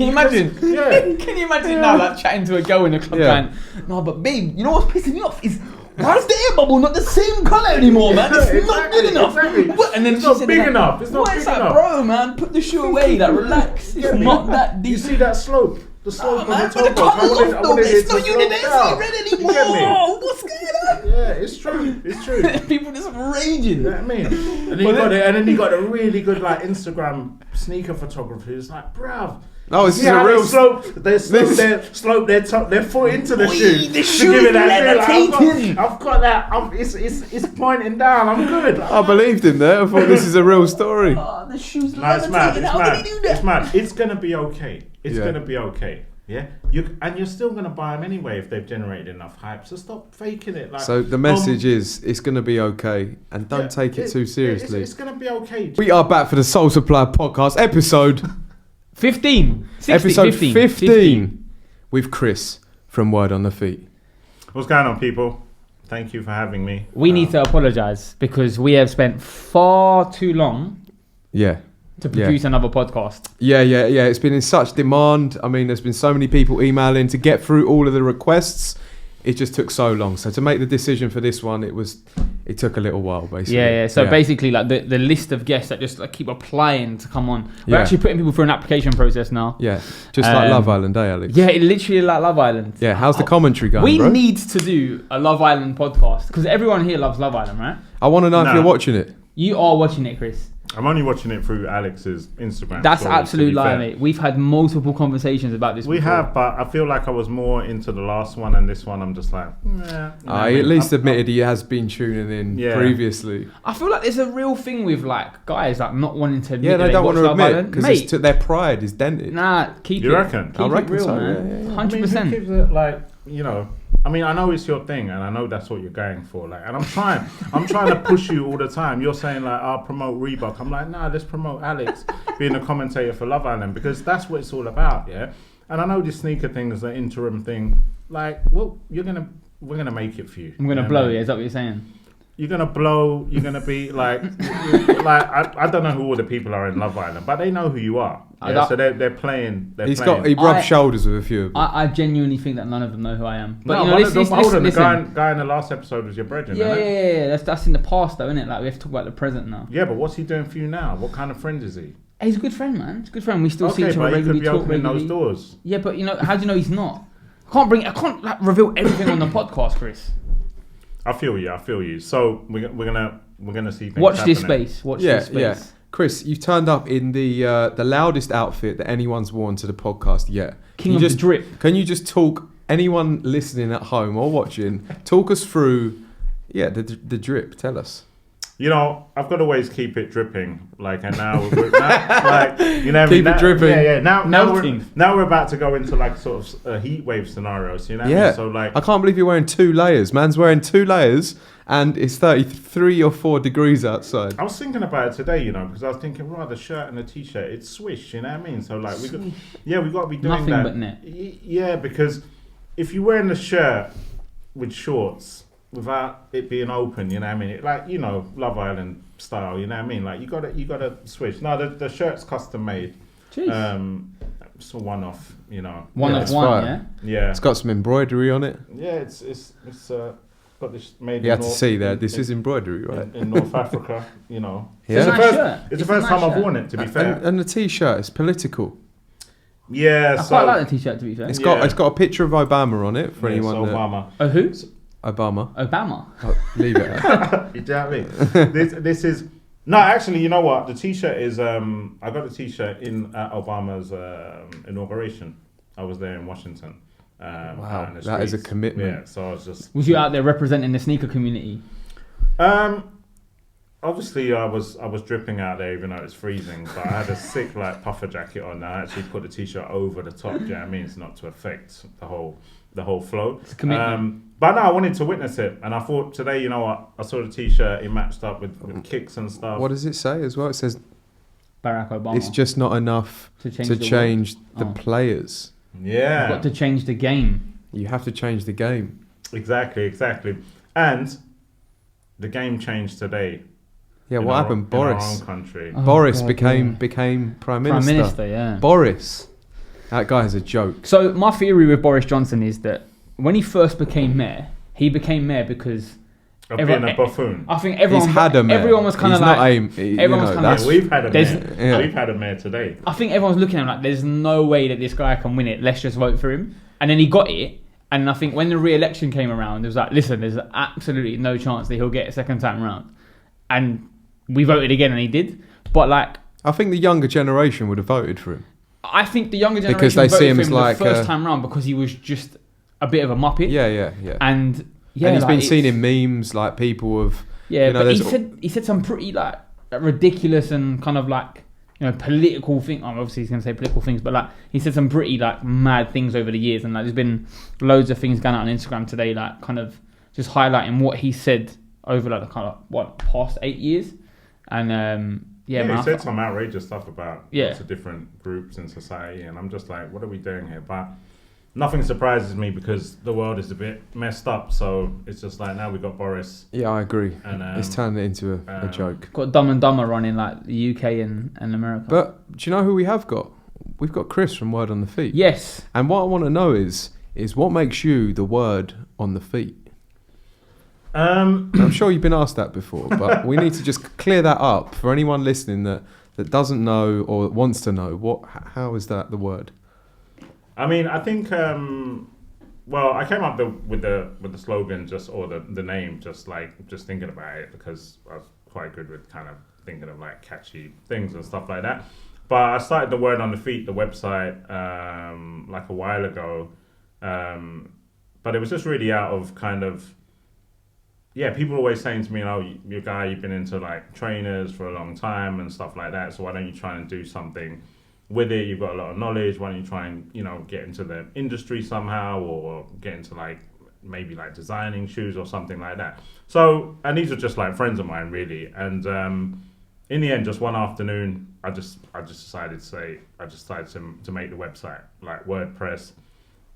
Can you imagine? Yeah. Can you imagine now, like chatting to a girl in a club going, no, but babe, you know what's pissing me off is why is the air bubble not the same colour anymore, man? It's not good enough. What? And then it's not big enough. It's not big enough. Bro, man, put the shoe away. Like, relax. It's not that deep. You see that slope? The slope on the top. It's not universally red anymore. What's going on? Yeah, it's true. It's true. People just raging. You know what I mean? And then you got a really good like Instagram sneaker photographer who's like, bruv. Oh, this is a real slope. They slope their foot into the shoe. The shoe is levitating. I've got that. It's pointing down. I'm good. I believed him there. I thought this is a real story. Oh, the shoe's levitating. How did he do that? It's mad. It's gonna be okay. It's gonna be okay. Yeah, you're still gonna buy them anyway if they've generated enough hype. So stop faking it. Like, so the message is, it's gonna be okay, and don't take it too seriously. It's gonna be okay. We are back for the Soul Supplier podcast, episode 15. 15 with Chris from Word on the Feet. What's going on, people? Thank you for having me. We need to apologise because we have spent far too long. Yeah. To produce another podcast. Yeah. It's been in such demand. I mean, there's been so many people emailing to get through all of the requests. It just took so long. So to make the decision for this one, it took a little while, basically. Yeah. So basically, like the list of guests that just like keep applying to come on. We're actually putting people through an application process now. Yeah, just like Love Island, Alex? Yeah, it literally like Love Island. Yeah, how's the commentary going, We bro? need to do a Love Island podcast because everyone here loves Love Island, right? I want to know if you're watching it. You are watching it, Chris. I'm only watching it through Alex's Instagram. That's absolute lie, mate. We've had multiple conversations about this. We have, but I feel like I was more into the last one, and this one I'm just like, I at least admitted he has been tuning in previously. I feel like there's a real thing with like guys like not wanting to admit. Yeah, they don't want to admit because their pride is dented. Nah, keep it. You reckon? I reckon real, so, man. 100%. I mean, who keeps it, like, you know. I mean, I know it's your thing, and I know that's what you're going for. Like, and I'm trying to push you all the time. You're saying like, I'll promote Reebok. I'm like, nah, let's promote Alex being a commentator for Love Island because that's what it's all about, yeah. And I know this sneaker thing is an interim thing. Like, well, we're gonna make it for you. I'm gonna blow it. Is that what you're saying? You're gonna blow. You're gonna be like, I don't know who all the people are in Love Island, but they know who you are. Yeah? So they're playing. He rubbed shoulders with a few of them. I genuinely think that none of them know who I am. But no, listen. The guy in the last episode was your brethren. Yeah. That's in the past, though, isn't it? Like we have to talk about the present now. Yeah, but what's he doing for you now? What kind of friend is he? He's a good friend, man. He's a good friend. We still see each other regularly. Okay, but he could be opening those doors. Yeah, but how do you know he's not? I can't like reveal everything on the podcast, Chris. I feel you. So we're gonna see things Watch happening. this space. Watch this space. Yeah. Chris, you've turned up in the loudest outfit that anyone's worn to the podcast yet. King of the drip. Can you just talk, anyone listening at home or watching, talk us through, the drip. Tell us. You know, I've got to always keep it dripping. Like, and now, like, you know, keep it dripping. Yeah. Now we're about to go into like sort of heat wave scenarios. You know, what I mean? So like, I can't believe you're wearing 2 layers. Man's wearing 2 layers, and it's 33 or 4 degrees outside. I was thinking about it today, you know, because I was thinking, right, the shirt and the t-shirt, it's swish. You know what I mean? So like, we got to be doing nothing that. But net. Yeah, because if you're wearing a shirt with shorts without it being open, you know what I mean? Like, you know, Love Island style, you know what I mean? Like, you gotta switch. No, the shirt's custom made. Jeez. It's a one-off, you know. One, yeah? Yeah. It's got some embroidery on it. Yeah, it's got this made. You have to see that this is embroidery, right? In North Africa, you know. Yeah. It's the first time I've worn it, to be fair. And the t-shirt is political. Yeah, I quite like the t-shirt, to be fair. It's got a picture of Obama on it for anyone. Obama. Oh, who? Obama. Oh, leave it. You know what I mean? This is no, actually, you know what? The t-shirt is I got the t-shirt in Obama's inauguration. I was there in Washington. Wow, that is a commitment. Yeah, so I was just. Was you out there representing the sneaker community? Obviously, I was dripping out there, even though it's freezing. But I had a sick like puffer jacket on. I actually put the t-shirt over the top. Do you know what I mean? It's not to affect the whole flow. It's a commitment. But no, I wanted to witness it, and I thought today, you know what? I saw the t-shirt. It matched up with kicks and stuff. What does it say as well? It says Barack Obama. It's just not enough to change the players. Yeah, you've got to change the game. You have to change the game. Exactly, and the game changed today. Yeah, what happened? Boris. In our own country. Boris became Prime Minister. Yeah. Boris. That guy is a joke. So my theory with Boris Johnson is that when he first became mayor, he became mayor because of being a buffoon. I think everyone He's had a mayor. Everyone was kind of like everyone's kind of. We've had a mayor. Yeah. We've had a mayor today. I think everyone's looking at him like, there's no way that this guy can win it. Let's just vote for him. And then he got it. And I think when the re-election came around, it was like, listen, there's absolutely no chance that he'll get a second time around. And we voted again, and he did. But like, I think the younger generation would have voted for him. I think the younger generation because they voted see him for as him like the first time around because he was just a bit of a muppet. Yeah. And yeah, and he's like, been seen in memes, like people have. Yeah, you know, but he said some pretty like ridiculous and kind of like, you know, political thing. Obviously he's going to say political things, but like he said some pretty like mad things over the years, and like there's been loads of things going out on Instagram today, like kind of just highlighting what he said over like the kind of past 8 years, and man, he said some outrageous stuff about lots of different groups in society, and I'm just like, what are we doing here? But nothing surprises me because the world is a bit messed up, so it's just like now we got Boris. Yeah, I agree. And it's turned it into a joke. Got Dumb and Dumber running like the UK and America. But do you know who we have got? We've got Chris from Word on the Feet. Yes. And what I want to know is what makes you the word on the feet? I'm sure you've been asked that before, but we need to just clear that up for anyone listening that doesn't know or wants to know. How is that the word? I mean, I think. I came up with the slogan or the name just thinking about it because I was quite good with kind of thinking of like catchy things and stuff like that. But I started the Word on the Feet, the website, like a while ago. But it was just really out of kind of. Yeah, people are always saying to me, you're a guy, you've been into like trainers for a long time and stuff like that. So why don't you try and do something with it? You've got a lot of knowledge. Why don't you try and, get into the industry somehow or get into like maybe like designing shoes or something like that. So, and these are just like friends of mine really. And in the end, just one afternoon, I just decided to make the website, like WordPress,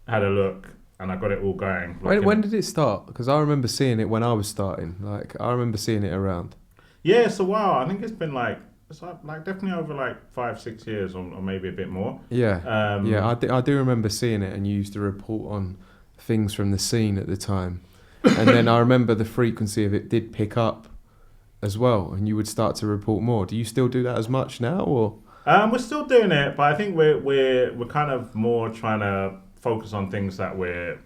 had a look. And I got it all going. When did it start? Because I remember seeing it when I was starting. Like, I remember seeing it around. Yeah, it's a while. I think it's been like definitely over like 5-6 years or maybe a bit more. Yeah. I do remember seeing it, and you used to report on things from the scene at the time. And then I remember the frequency of it did pick up as well, and you would start to report more. Do you still do that as much now, or? We're still doing it, but I think we're kind of more trying to focus on things that we're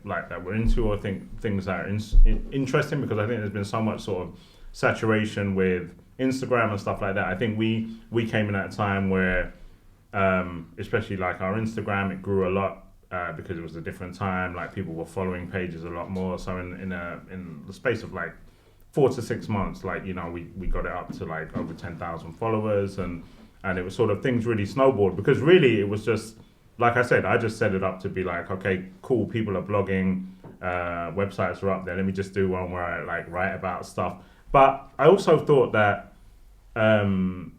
into, or things that are interesting, because I think there's been so much sort of saturation with Instagram and stuff like that. I think we came in at a time where especially like our Instagram, it grew a lot because it was a different time, like people were following pages a lot more. So in the space of like 4 to 6 months, like we got it up to like over 10,000 followers, and it was sort of things really snowballed, because really it was just, like I said, I just set it up to be like, okay, cool, people are blogging, websites are up there, let me just do one where I like write about stuff. But I also thought that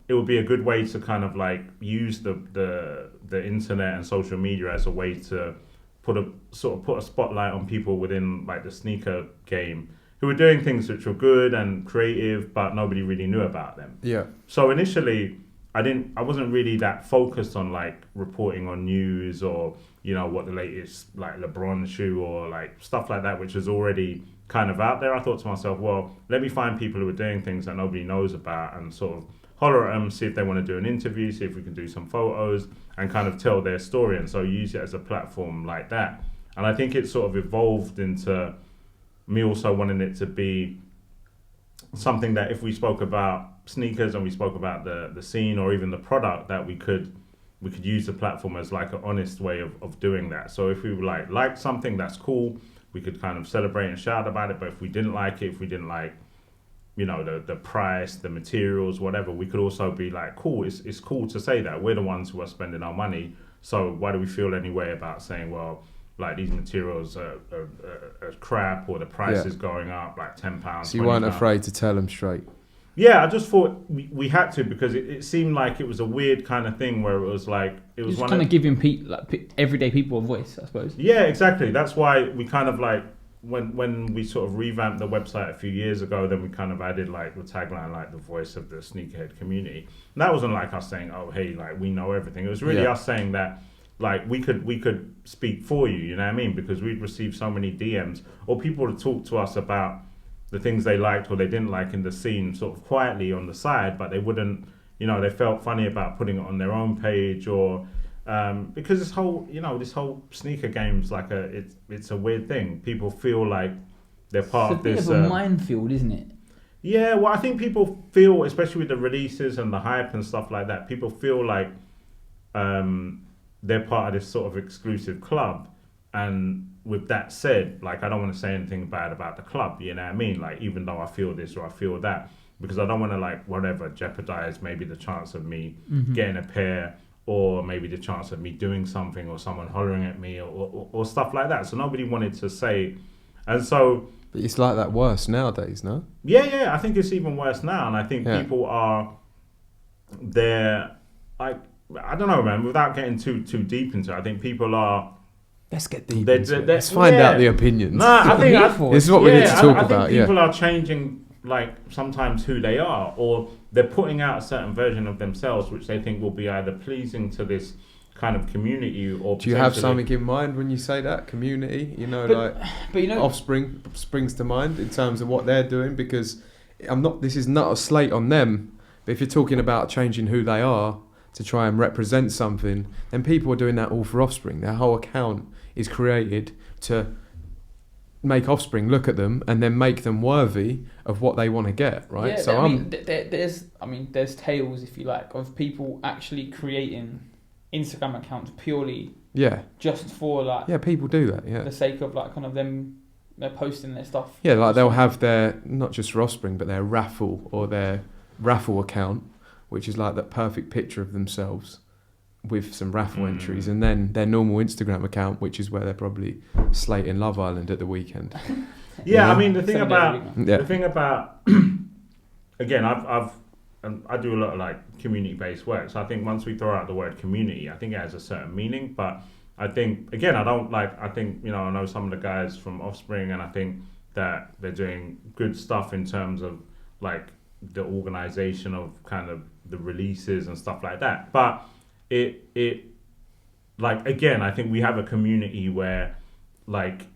it would be a good way to kind of like use the internet and social media as a way to put a spotlight on people within like the sneaker game who were doing things which were good and creative, but nobody really knew about them. Yeah. So initially, I wasn't really that focused on like reporting on news or what the latest like LeBron shoe or like stuff like that, which is already kind of out there. I thought to myself, well, let me find people who are doing things that nobody knows about and sort of holler at them, see if they want to do an interview, see if we can do some photos and kind of tell their story, and so use it as a platform like that. And I think it sort of evolved into me also wanting it to be something that if we spoke about sneakers and we spoke about the scene or even the product, that we could use the platform as like an honest way of doing that. So if we liked something, that's cool, we could kind of celebrate and shout about it. But if we didn't like it, if we didn't like the price, the materials, whatever, we could also be like, cool, it's cool to say that we're the ones who are spending our money, so why do we feel any way about saying, well, like these materials are crap, or the price is going up like £10. So you weren't afraid to tell them straight? Yeah, I just thought we had to, because it seemed like it was a weird kind of thing where it was like it was just kind of giving everyday people a voice, I suppose. Yeah, exactly. That's why we kind of like when we sort of revamped the website a few years ago, then we kind of added like the tagline, like the voice of the sneakerhead community. And that wasn't like us saying, oh hey, like we know everything. It was really us saying that, like we could speak for you, you know what I mean? Because we'd received so many DMs or people to talk to us about the things they liked or they didn't like in the scene, sort of quietly on the side, but they wouldn't, you know, they felt funny about putting it on their own page or because this whole sneaker game's like it's a weird thing. People feel like they're part of this. It's a bit of a minefield, isn't it? Yeah, well, I think people feel, especially with the releases and the hype and stuff like that, people feel like they're part of this sort of exclusive club. And with that said, like, I don't want to say anything bad about the club, you know what I mean? Like, even though I feel this or I feel that, because I don't want to, like, whatever, jeopardize maybe the chance of me getting a pair or maybe the chance of me doing something or someone hollering at me or stuff like that. So nobody wanted to say, and so... But it's like that worse nowadays, no? Yeah, I think it's even worse now. And I think people are, they're, like, I don't know, man, without getting too deep into it, I think people are... Let's get deep into it. Let's find out the opinions. Nah, I think this is what we need to talk about. I think people are changing, like, sometimes who they are, or they're putting out a certain version of themselves which they think will be either pleasing to this kind of community or... Do you have something in mind when you say that? Community? You know, but you know, Offspring springs to mind in terms of what they're doing, because this is not a slate on them, but if you're talking about changing who they are to try and represent something, then people are doing that all for Offspring. Their whole account is created to make Offspring look at them and then make them worthy of what they want to get, right? Yeah, so there's tales, if you like, of people actually creating Instagram accounts purely just for, like, people do that, the sake of, like, kind of them, they're posting their stuff. Yeah, like they'll have their, not just for Offspring, but their raffle or their raffle account, which is like that perfect picture of themselves with some raffle entries, and then their normal Instagram account, which is where they're probably slating Love Island at the weekend. I mean, the thing about again, I do a lot of, like, community-based work, so I think once we throw out the word community, I think it has a certain meaning. But I think, again, I think, you know, I know some of the guys from Offspring, and I think that they're doing good stuff in terms of, like, the organization of kind of the releases and stuff like that. But it like, again, I think we have a community where, like,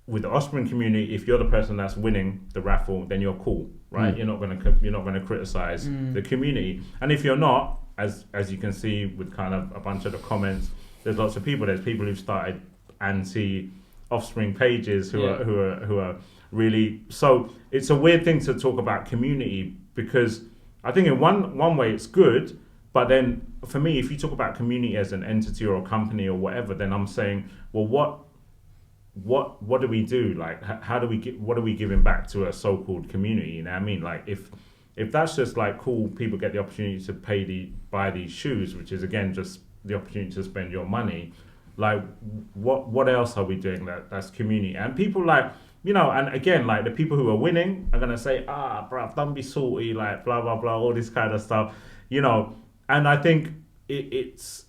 with the Offspring community, if you're the person that's winning the raffle, then you're cool, right? You're not gonna criticize the community. And if you're not, as you can see with kind of a bunch of the comments, there's lots of people. There's people who've started anti-Offspring pages who are really. So it's a weird thing to talk about community, because I think in one way it's good, but then for me, if you talk about community as an entity or a company or whatever, then I'm saying, well, what do we do? Like, what are we giving back to a so-called community? You know what I mean? Like, if that's just, like, cool, people get the opportunity to buy these shoes, which is, again, just the opportunity to spend your money. Like, what else are we doing that's community? And people, like, you know, and again, like, the people who are winning are gonna say, bruv, don't be salty, like, blah blah blah, all this kind of stuff, you know. And I think it's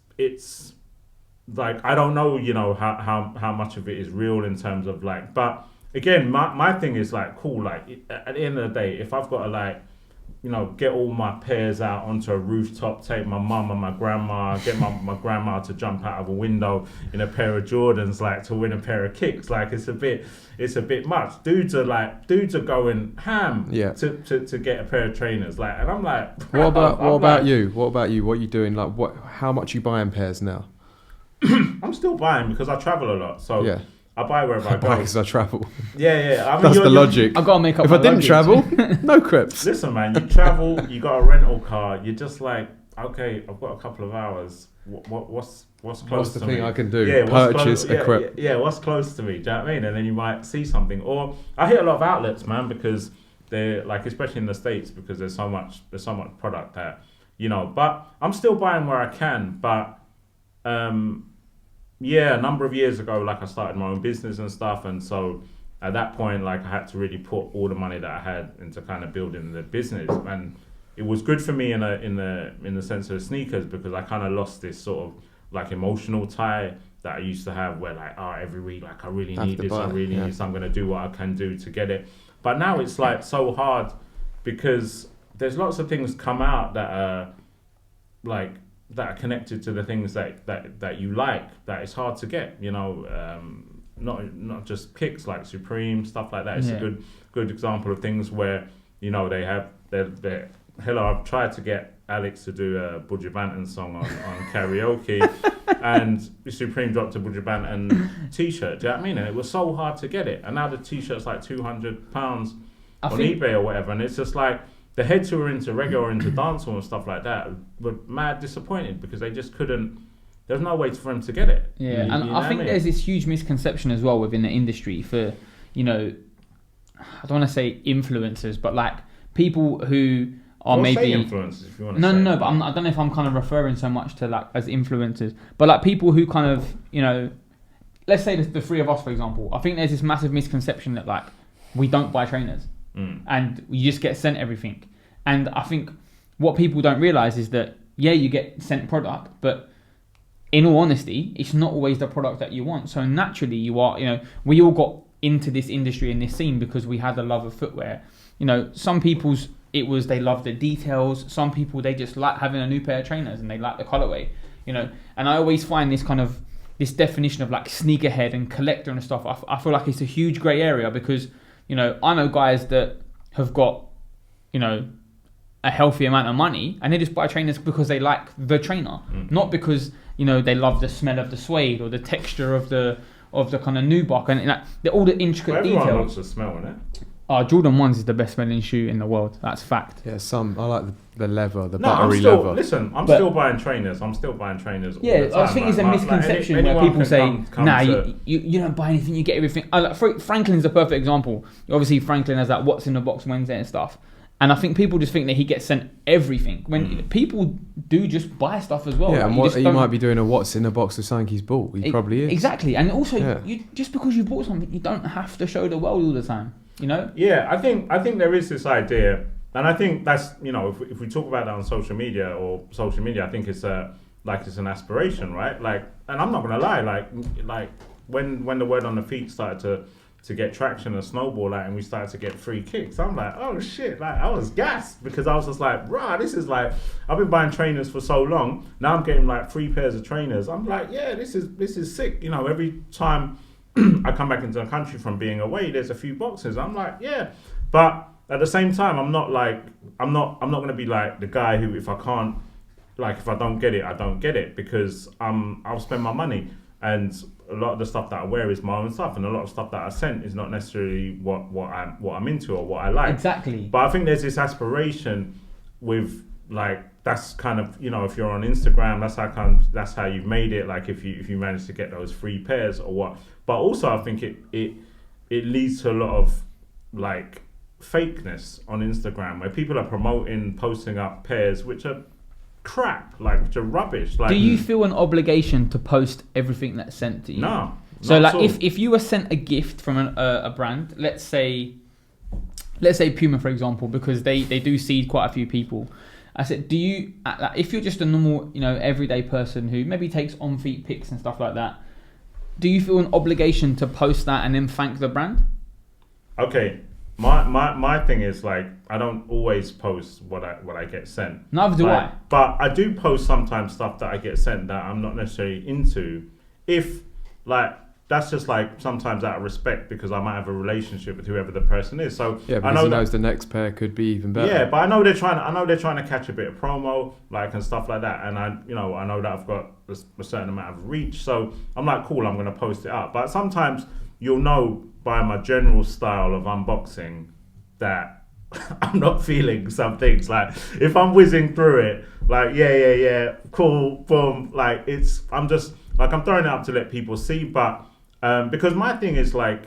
like, I don't know, you know, how much of it is real in terms of, like, but again, my thing is, like, cool, like, at the end of the day, if I've got to, like, you know, get all my pairs out onto a rooftop, take my mum and my grandma, get my grandma to jump out of a window in a pair of Jordans, like, to win a pair of kicks, like, it's a bit much. Dudes are going ham to get a pair of trainers, like, and I'm like, what about you? What are you doing? Like, how much you buying pairs now? I'm still buying because I travel a lot, so I buy wherever I go. Because I travel. Yeah. I mean, that's the logic. I've got to make up. If I didn't travel, no crips. Listen, man, you travel, you got a rental car. You're just like, okay, I've got a couple of hours. What's close to me? What's the thing I can do? Purchase a crip. Yeah, what's close to me? Do you know what I mean? And then you might see something. Or I hit a lot of outlets, man, because they're, like, especially in the States, because there's so much product that, you know. But I'm still buying where I can. But a number of years ago, like, I started my own business and stuff, and so at that point, like, I had to really put all the money that I had into kind of building the business, and it was good for me in the sense of sneakers, because I kind of lost this sort of, like, emotional tie that I used to have, where, like, every week, like, I really need this, I really need this, I'm gonna do what I can do to get it. But now it's, like, so hard, because there's lots of things come out that are, like, that are connected to the things that you like, that it's hard to get. You know, not just kicks like Supreme, stuff like that. It's a good example of things where, you know, they have their hello. I've tried to get Alex to do a Buju Banton song on karaoke, and Supreme dropped a Buju Banton t-shirt. Do you know what I mean? And it was so hard to get it, and now the t-shirt's like £200 on eBay or whatever, and it's just like the heads who were into reggae or into dancehall and stuff like that were mad disappointed because they just couldn't. There's no way for them to get it. Yeah, and I think there's this huge misconception as well within the industry for, you know, I don't want to say influencers, but like people who are maybe say influencers if you want to. No, but I don't know if I'm kind of referring so much to like as influencers, but like people who kind of, you know, let's say the three of us, for example. I think there's this massive misconception that like we don't buy trainers and you just get sent everything. And I think what people don't realize is that you get sent product, but in all honesty, it's not always the product that you want. So naturally, you are, you know, we all got into this industry and this scene because we had a love of footwear. You know, some people's it was they love the details. Some people, they just like having a new pair of trainers and they like the colorway. You know, and I always find this definition of like sneakerhead and collector and stuff. I feel like it's a huge grey area because, you know, I know guys that have got, you know, a healthy amount of money and they just buy trainers because they like the trainer, not because, you know, they love the smell of the suede or the texture of the kind of nubuck and like all the intricate everyone details. loves the smell in it. Jordan 1s is the best smelling shoe in the world. That's fact. Yeah, I like the leather, buttery leather. Listen, I'm still buying trainers. I'm still buying trainers. All the time. I think it's a misconception where people say, "Nah, you don't buy anything, you get everything." Franklin's a perfect example. Obviously, Franklin has that "What's in the Box" Wednesday and stuff, and I think people just think that he gets sent everything when people do just buy stuff as well. Yeah, like, and you might be doing a "What's in the Box" of something he's bought. He probably is. Exactly, and also, you just because you bought something, you don't have to show the world all the time. You know? Yeah, I think there is this idea, and I think that's, you know, if we talk about that on social media, I think it's it's an aspiration, right? Like, and I'm not gonna lie, like when the word on the feet started to get traction and snowball, like, and we started to get free kicks, I'm like, oh shit, like I was gassed because I was just like, rah, this is like, I've been buying trainers for so long, now I'm getting like 3 pairs of trainers. I'm like, yeah, this is sick. You know, every time I come back into the country from being away, there's a few boxes. I'm like, yeah, but at the same time, I'm not going to be like the guy who, if I don't get it, I don't get it, because I'll spend my money, and a lot of the stuff that I wear is my own stuff, and a lot of stuff that I sent is not necessarily what I'm into or what I like. Exactly. But I think there's this aspiration with, like, that's kind of, you know, if you're on Instagram, that's how you've made it. Like if you manage to get those free pairs or what. But also I think it leads to a lot of like fakeness on Instagram where people are posting up pairs which are crap, like which are rubbish. Like, do you feel an obligation to post everything that's sent to you? No. So like if you were sent a gift from a brand, let's say Puma, for example, because they do seed quite a few people. I said, do you, if you're just a normal, you know, everyday person who maybe takes on-feet pics and stuff like that, do you feel an obligation to post that and then thank the brand? Okay, my thing is, like, I don't always post what I get sent. Neither do I. But I do post sometimes stuff that I get sent that I'm not necessarily into. If, like, that's just like sometimes out of respect because I might have a relationship with whoever the person is. So yeah, because I know he knows the next pair could be even better. Yeah, but I know they're trying to catch a bit of promo, like, and stuff like that. And I know that I've got a certain amount of reach. So I'm like, cool, I'm gonna post it up. But sometimes you'll know by my general style of unboxing that I'm not feeling some things. Like if I'm whizzing through it, like yeah, cool, boom, like I'm just like I'm throwing it up to let people see, but. Because my thing is, like,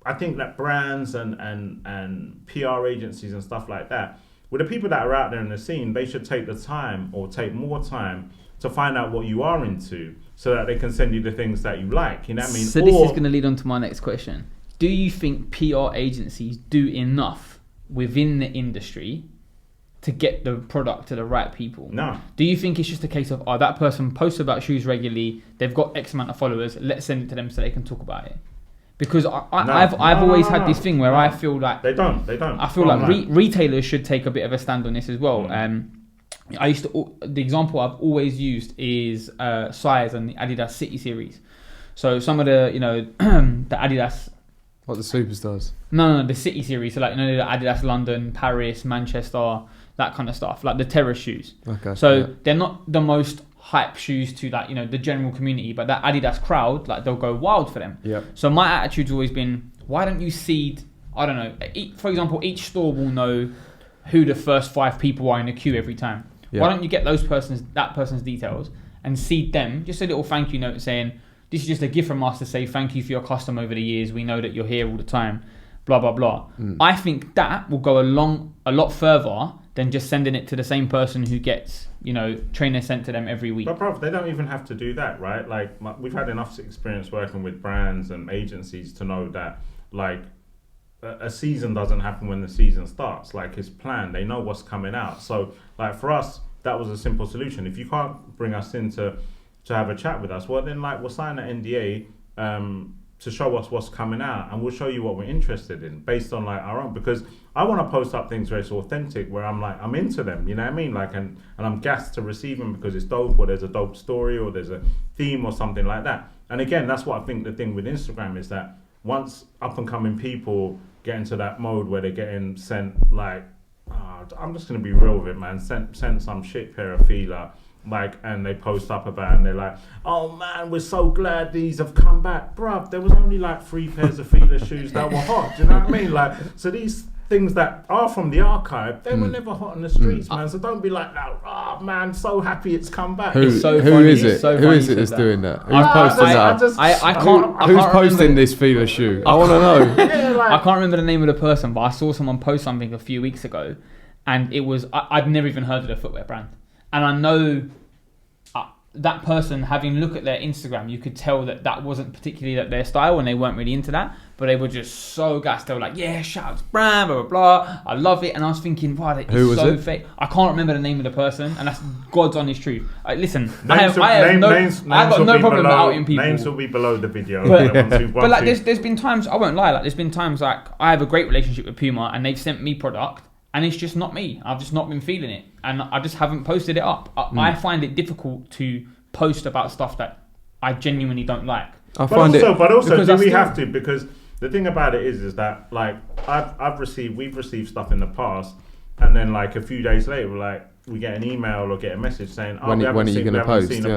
I think that brands and PR agencies and stuff like that, with the people that are out there in the scene, they should take the time or take more time to find out what you are into so that they can send you the things that you like. You know what I mean? So this is going to lead on to my next question. Do you think PR agencies do enough within the industry to get the product to the right people? No. Do you think it's just a case of, that person posts about shoes regularly, they've got X amount of followers, let's send it to them so they can talk about it? Because I've always had this thing where I feel like... They don't. I feel like retailers should take a bit of a stand on this as well. the example I've always used is size and the Adidas City series. So some of the, the Adidas. What, the Superstars? No, the City series. So like, the Adidas London, Paris, Manchester, that kind of stuff. Like the terrace shoes. Okay. So they're not the most hype shoes to like, the general community, but that Adidas crowd, like they'll go wild for them. Yeah. So my attitude's always been, why don't you seed, I don't know, for example, each store will know who the first 5 people are in the queue every time. Yeah. Why don't you get that person's details and seed them, just a little thank you note saying, this is just a gift from us to say thank you for your custom over the years. We know that you're here all the time, blah, blah, blah. I think that will go a lot further than just sending it to the same person who gets, trainers sent to them every week. But bro, they don't even have to do that, right? Like, we've had enough experience working with brands and agencies to know that, like, a season doesn't happen when the season starts. Like, it's planned. They know what's coming out. So, like, for us, that was a simple solution. If you can't bring us in to have a chat with us, well, then, like, we'll sign an NDA to show us what's coming out, and we'll show you what we're interested in based on, like, our own. Because I want to post up things where it's authentic, where I'm like, I'm into them, you know what I mean? Like, and I'm gassed to receive them because it's dope, or there's a dope story, or there's a theme or something like that. And again, that's what I think the thing with Instagram is, that once up and coming people get into that mode where they're getting sent, like, I'm just going to be real with it, man, sent some shit pair of feeler, like, and they post up about it and they're like, oh man, we're so glad these have come back. Bruv, there was only like 3 pairs of feeler shoes that were hot, do you know what I mean? Like, so these things that are from the archive, they were never hot in the streets, man. So don't be like, oh man, so happy it's come back. Who is it that's doing that? Who's posting that? I can't. Who's posting this feeler shoe? I want to know. Yeah, like, I can't remember the name of the person, but I saw someone post something a few weeks ago, and it was, I'd never even heard of the footwear brand. And I know that person, having looked at their Instagram, you could tell that wasn't particularly their style, and they weren't really into that. But they were just so gassed. They were like, yeah, shout out to brand, blah, blah, blah. I love it. And I was thinking, wow, that is so fake. I can't remember the name of the person, and that's God's honest truth. Listen, I've got no problem outing people. Names will be below the video. But like, there's been times, I won't lie, like, there's been times like I have a great relationship with Puma, and they've sent me product, and it's just not me. I've just not been feeling it, and I just haven't posted it up. I find it difficult to post about stuff that I genuinely don't like. But also, do we have to? Because the thing about it is that, like, we've received stuff in the past, and then like a few days later, we get an email or get a message saying, "Oh, we haven't seen a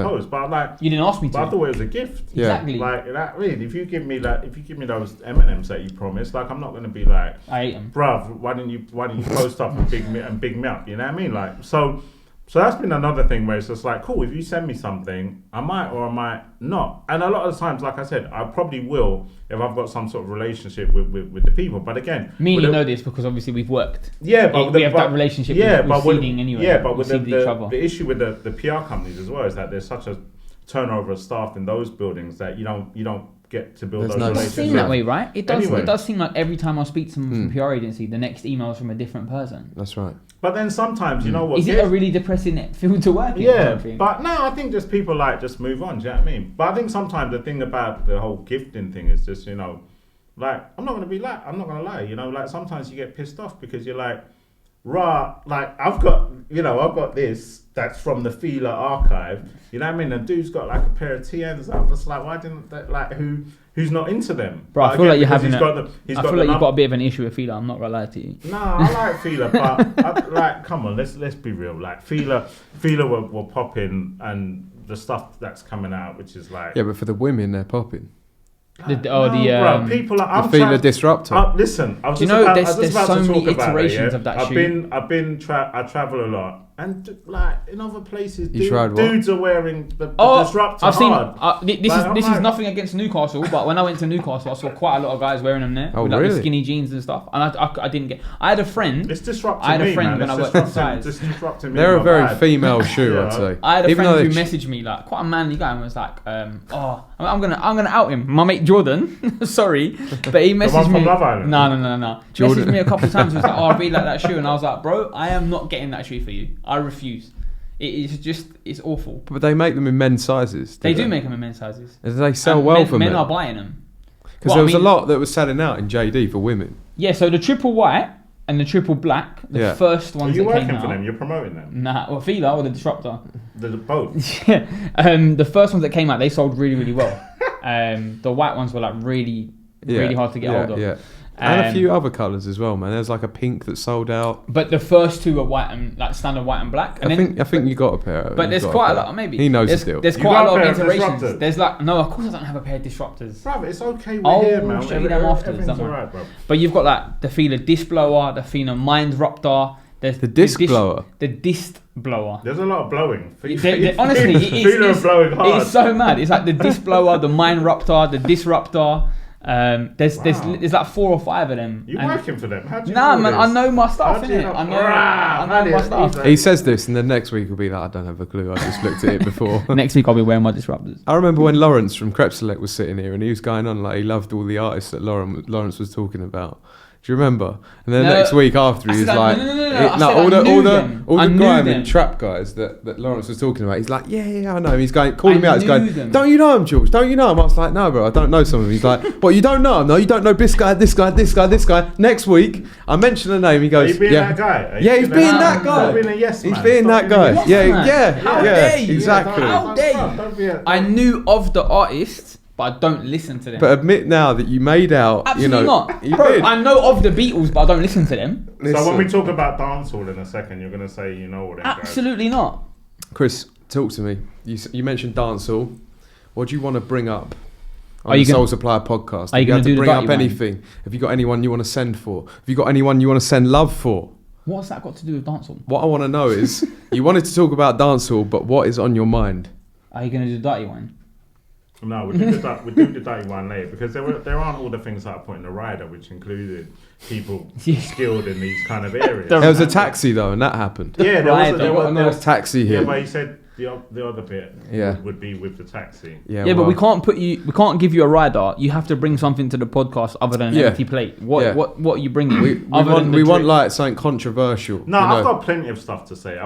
post." But like, you didn't ask me to. But I thought it was a gift. Yeah. Exactly. Like that. Really, if you give me those M&Ms that you promised, like, I'm not going to be like, I ate them, bruv. Why didn't you post up and big me up? You know what I mean? Like, so that's been another thing where it's just like, cool, if you send me something, I might or I might not. And a lot of the times, like I said, I probably will if I've got some sort of relationship with the people. But again, me and you know this because obviously we've worked. Yeah, but we have that relationship. Yeah, with seeding anyway. Yeah, but with the issue with the PR companies as well is that there's such a turnover of staff in those buildings that you don't get to build those relationships. It does seem that way, right? It does. Anyway. It does seem like every time I speak to someone from PR agency, the next email is from a different person. That's right. But then sometimes, you know what? Is it a really depressing field to work in? Yeah, but no, I think just people just move on, do you know what I mean? But I think sometimes the thing about the whole gifting thing is just, like, I'm not going to lie, like sometimes you get pissed off because you're like, like I've got this that's from the Feeler archive, you know what I mean? And dude's got like a pair of TNs. I'm just like, why didn't that, like, who's not into them? Bro, I feel like you're having you've got a bit of an issue with Feeler. I'm not gonna lie to you. No, I like Feeler, but come on, let's be real. Like Feeler will pop in, and the stuff that's coming out, which is like, yeah, but for the women, they're popping. People are. The Feeler Disruptor. Listen, I was there's so many iterations of that shoe. I travel a lot. And like in other places, dudes are wearing the Disruptor. I've seen. This is nothing against Newcastle, but when I went to Newcastle, I saw quite a lot of guys wearing them there with like the skinny jeans and stuff. And I didn't get. I had a friend. It's disrupting. I had a friend when I worked outside. They're a very female shoe, I'd say. I had a friend who messaged me, like, quite a manly guy, and was like, I'm gonna out him. My mate Jordan, sorry, but he messaged me. No. Messaged me a couple of times. He was like, I really like that shoe, and I was like, bro, I am not getting that shoe for you. I refuse. It's awful. But they make them in men's sizes. They do make them in men's sizes. They sell well for men. Men are buying them. Because there was a lot that was selling out in JD for women. Yeah, so the triple white, and the triple black, the Yeah. first Are ones you that came working out. for them? You're promoting them? Nah, or Fila or the Disruptor. The both. Yeah. The first ones that came out, they sold really, really well. The white ones were like really hard to get hold of. Yeah. And a few other colours as well, man. There's like a pink that sold out. But the first two were white and like standard white and black. And I think you got a pair. But there's quite a lot. Maybe he knows the deal. There's You quite a got lot a of pair of iterations. Disruptors? There's like no, of course I don't have a pair of Disruptors. Bruv, it's okay. We're here, man. Show you them afterwards. Everything's Don't worry. alright, bro. But you've got like the Fila Disc Blower, the Fila Mind Ruptor. There's The disc blower. The disc blower. There's a lot of blowing. Honestly, it's blowing hard. it's so mad. It's like the disc blower, the Mind Ruptor, the Disruptor. There's like 4 or 5 of them. You working for them? How do you Nah, know man, this? I know my stuff, How do you innit? know? I know my stuff. He says this, and then next week will be like, I don't have a clue. I just looked at it before. Next week I'll be wearing my Disruptors. I remember when Lawrence from Crep Select was sitting here, and he was going on like he loved all the artists that Lawrence was talking about. Do you remember? And then next week after, he was like, all the grime and trap guys that Lawrence was talking about. He's like, yeah, I know him. He's going, calling me out. He's going, don't you know him, Jules? Don't you know him? I was like, no, bro, I don't know some of them. He's like, what, you don't know him? No, you don't know this guy, this guy, this guy, this guy. Next week, I mention the name. He goes, Are you being that guy? Yeah, he's being that guy. Being a yes man. He's being that guy. Yeah, exactly. How dare you? I knew of the artist, but I don't listen to them. But admit now that you made out. Absolutely not. You Bro, did. I know of the Beatles, but I don't listen to them. So when we talk about dancehall in a second, you're going to say you know all them guys. Absolutely not. Chris, talk to me. You mentioned dancehall. What do you want to bring up on Are the you Soul Supplier podcast? Are you going to bring up dirty one? anything? Have you got anyone you want to send for? Have you got anyone you want to send love for? What's that got to do with dancehall? What I want to know is, you wanted to talk about dancehall, but what is on your mind? Are you going to do dirty one? No, we do the dirty one later because there aren't all the things that I put in the rider, which included people skilled in these kind of areas. There was a taxi though, and that happened. Yeah, there was taxi here. Yeah, but he said the other bit would be with the taxi. Yeah, but we can't give you a rider. You have to bring something to the podcast other than an empty plate. What are you bringing? We want like something controversial. No, I've got plenty of stuff to say.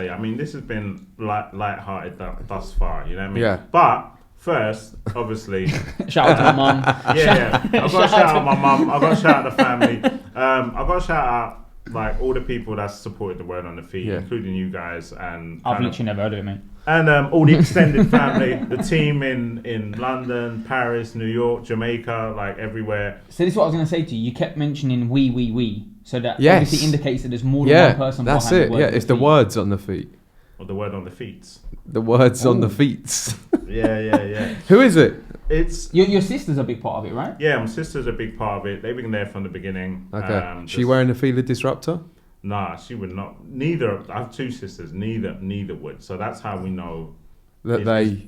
I mean, this has been light-hearted thus far. You know what I mean? Yeah. But first, obviously, shout out to my mum. Yeah. I've got to shout out my mum. I've got to shout out the family. I've got to shout out like all the people that supported the Word on the Feet, including you guys, and I've literally never heard of it, mate. And all the extended family, the team in London, Paris, New York, Jamaica, like everywhere. So this is what I was going to say to you. You kept mentioning we, so that obviously indicates that there's more than one person that's behind it. the Word. Yeah, it's the words on the feet. Or the Word on the Feet. The words on the feet. Yeah. Who is it? It's your sister's a big part of it, right? Yeah, my sister's a big part of it. They've been there from the beginning. Okay. She wearing a Fila Disruptor? Nah, she would not. Neither. I have 2 sisters. Neither would. So that's how we know that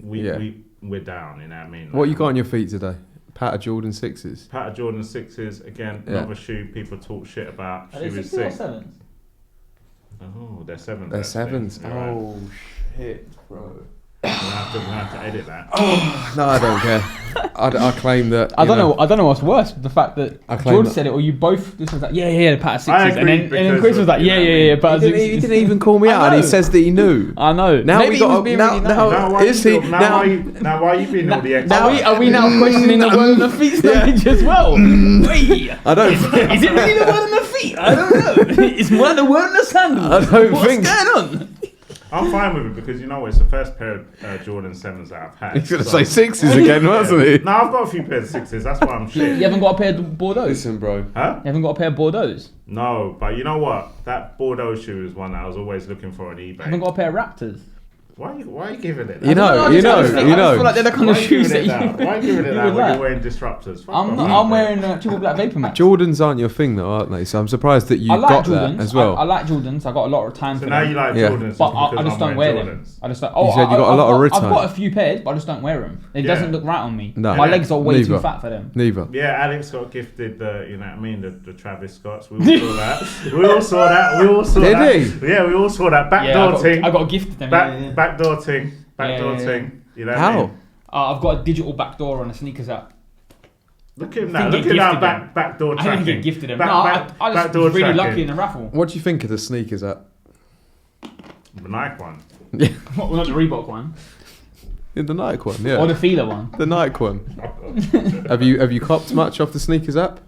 we're down. You know what I mean? Like, what you got on your feet today? Pat of Jordan 6s. Pat of Jordan 6s again. Another shoe people talk shit about. Are they 6s or 7s? Oh, they're 7s. They're 7s. Oh shit, bro. We're gonna have to edit that. No, I don't care. I claim that. I don't know what's worse, the fact that George said it, or you both. This was like, the Pat of 6s, and then Chris was like, Pat of 6s. He didn't even call me out, and he says that he knew. I know. Now maybe we got. Now why are you being all the expert? Are we now questioning the Word on the Feet stage as well? I don't. Is it really the Word on the Feet? I don't know. It's more the Word on the sandals. I don't think. What's going on? I'm fine with it because you know it's the first pair of Jordan 7s that I've had. He's going to say 6s again, wasn't he? No, I've got a few pairs of 6s. That's why I'm shit. You haven't got a pair of Bordeaux? Listen, bro. Huh? You haven't got a pair of Bordeaux? No, but you know what? That Bordeaux shoe is one that I was always looking for on eBay. You haven't got a pair of Raptors? Why are you giving it that? You know. I feel like they're the kind of shoes that Why are you giving it that when you're wearing disruptors? I'm wearing triple black Vapor Max. Jordans aren't your thing though, aren't they? So I'm surprised that you got Jordans. that as well. I like Jordans. I got a lot of time so for now them. you like Jordans, but I just don't wear them. Jordans. I just don't. You said you got a lot of I've got a few pairs, but I just don't wear them. It doesn't look right on me. No. My legs are way too fat for them. Neither. Yeah, Alex got gifted the Travis Scotts. We all saw that. We all saw that. Did he? Yeah, we all saw that backdoor thing. I got gifted them. Backdoor thing. You know how? what I mean? I've got a digital backdoor on a sneakers app. Look at that! Look at that backdoor tracking. I didn't get gifted them. I was really lucky in the raffle. What do you think of the sneakers app? The Nike one. Yeah. Well, not the Reebok one. The Nike one, yeah. Or the Fila one. The Nike one. Have you copped much off the sneakers app?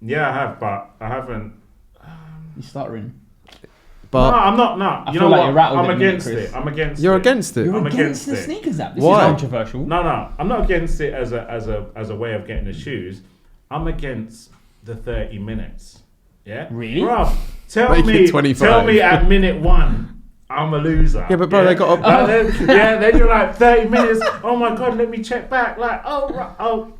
Yeah, I have, but I haven't You're stuttering. But no, I'm not. No, I you feel know like what? you're rattled I'm at the minute, against Chris. it. I'm against. you're it. against it. You're I'm against against the it. sneakers app. This Why? is controversial. No, I'm not against it as a way of getting the shoes. I'm against the 30 minutes. Yeah, Really? Bruv, Make it 25. tell me at minute 1 I'm a loser. Yeah, but bro, they got then you're like 30 minutes. Oh my god, let me check back. Like,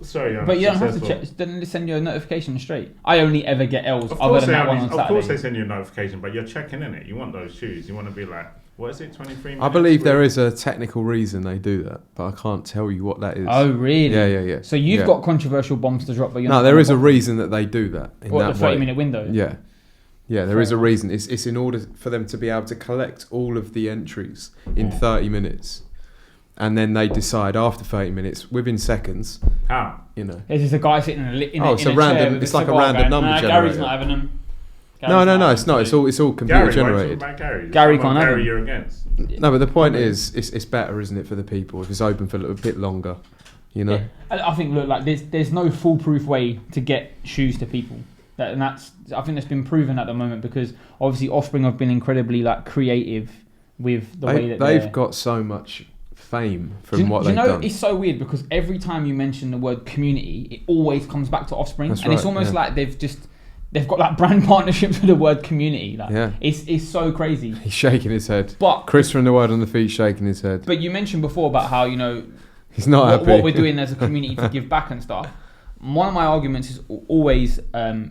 sorry. But you don't have to check. Doesn't they send you a notification straight? I only ever get L's other than that one on Saturday. Of course they send you a notification, but you're checking in it. You want those shoes. You want to be like, what is it, 23 minutes? I believe there is a technical reason they do that, but I can't tell you what that is. Oh, really? Yeah. So you've got controversial bombs to drop, but you're not. No, there is a reason that they do that. In What, that the 30-minute way. window? Yeah. Yeah, there is a reason. It's in order for them to be able to collect all of the entries in 30 minutes. And then they decide after 30 minutes, within seconds, How? you know. There's just a guy sitting in a It's a random. It's like a random number generator. Gary's not having them. No, it's not. It's all computer generated. Gary can't have them. You're against. No, but the point is, it's better, isn't it, for the people if it's open for a little bit longer, you know. Yeah. I think like there's no foolproof way to get shoes to people. I think that's been proven at the moment because obviously Offspring have been incredibly like creative with the way that they've got so much fame from what they've done. It's so weird because every time you mention the word community, it always comes back to Offspring, That's and right, it's almost like they've got like brand partnerships with the word community. Like, yeah, it's so crazy. He's shaking his head. But Chris from the Word on the Feet shaking his head. But you mentioned before about how he's not happy. What we're doing as a community to give back and stuff. One of my arguments is always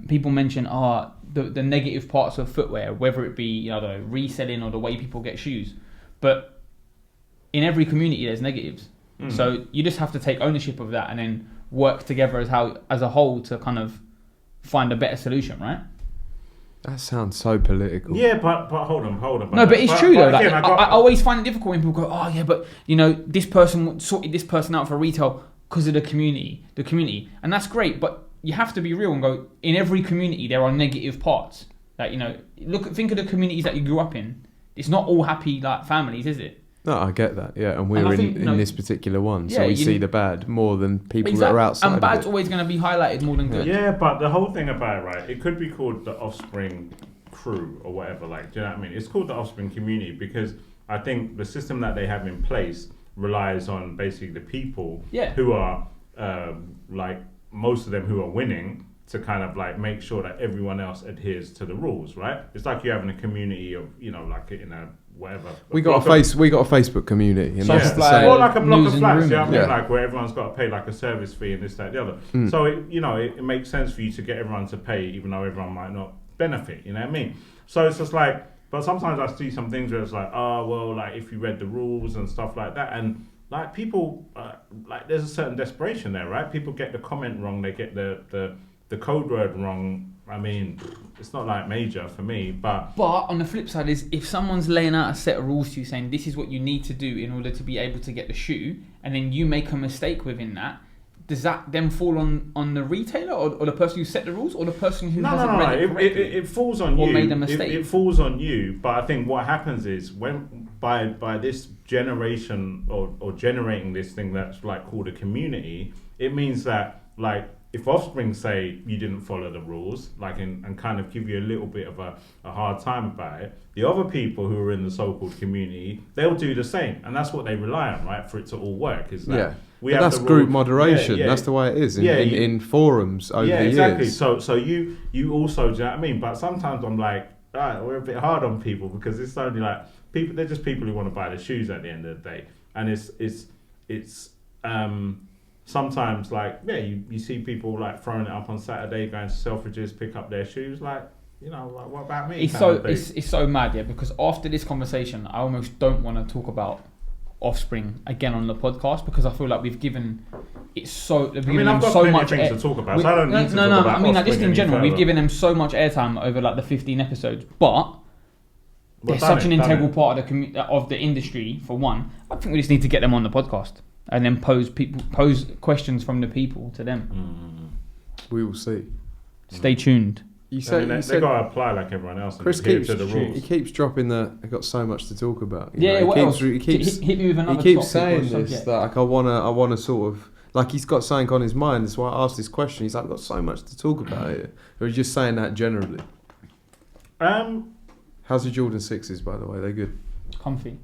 people mention the negative parts of footwear, whether it be the reselling or the way people get shoes. But in every community, there's negatives. So you just have to take ownership of that and then work together as a whole to kind of find a better solution, right? That sounds so political. Yeah, but hold on. No, but it's true though. Again, I always find it difficult when people go, "Oh yeah, but this person sorted this person out for retail because of the community, and that's great." But you have to be real and go. In every community, there are negative parts. Like think of the communities that you grew up in. It's not all happy like families, is it? No, I get that. Yeah, and we're in this particular one, so we see the bad more than people that are outside. And bad's always going to be highlighted more than good. Yeah, but the whole thing about it, right? It could be called the Offspring crew or whatever. Like, do you know what I mean? It's called the Offspring Community because I think the system that they have in place relies on basically the people who are like most of them who are winning to kind of like make sure that everyone else adheres to the rules, right? It's like you having a community of like in a whatever. We got a Facebook community, and that's the same. Or like a block of flats, you know what I mean? Yeah. Like where everyone's got to pay like a service fee and this, that, the other. So it makes sense for you to get everyone to pay, even though everyone might not benefit. You know what I mean? So it's just like, but sometimes I see some things where it's like, like if you read the rules and stuff like that, and like people, like there's a certain desperation there, right? People get the comment wrong, they get the code word wrong. I mean, it's not like major for me, but on the flip side is if someone's laying out a set of rules to you saying this is what you need to do in order to be able to get the shoe, and then you make a mistake within that, does that then fall on the retailer or the person who set the rules or the person who hasn't read it correctly? It falls on you. Or made a mistake. It falls on you. But I think what happens is when by this generation or generating this thing that's like called a community, it means that like if Offspring say you didn't follow the rules, like and kind of give you a little bit of a hard time about it, the other people who are in the so-called community, they'll do the same, and that's what they rely on, right, for it to all work. Is that that's group moderation. That's the way it is in forums over the years. Yeah, exactly. So you also, do you know what I mean? But sometimes I'm like, all right, we're a bit hard on people because it's only like people. They're just people who want to buy the shoes at the end of the day, and it's sometimes like you see people like throwing it up on Saturday, going to Selfridges, pick up their shoes, like like, what about me? It's so mad, because after this conversation, I almost don't want to talk about Offspring again on the podcast because I feel like we've given it so. I've got so much things to talk about, so I don't need to talk about I mean, Offspring just in general, further. we've given them so much airtime over like the 15 episodes, but they're such an integral part of the industry. For one, I think we just need to get them on the podcast and then pose questions from the people to them. We will see. Stay tuned. They got to apply like everyone else. Chris keeps to the rules. He keeps dropping I've got so much to talk about. What else? He keeps hit me with another. He keeps saying this that like I wanna sort of like he's got something on his mind. That's why I asked this question. He's like, I've got so much to talk about here. Or he's just saying that generally. How's the Jordan 6s, by the way? They're good. Comfy.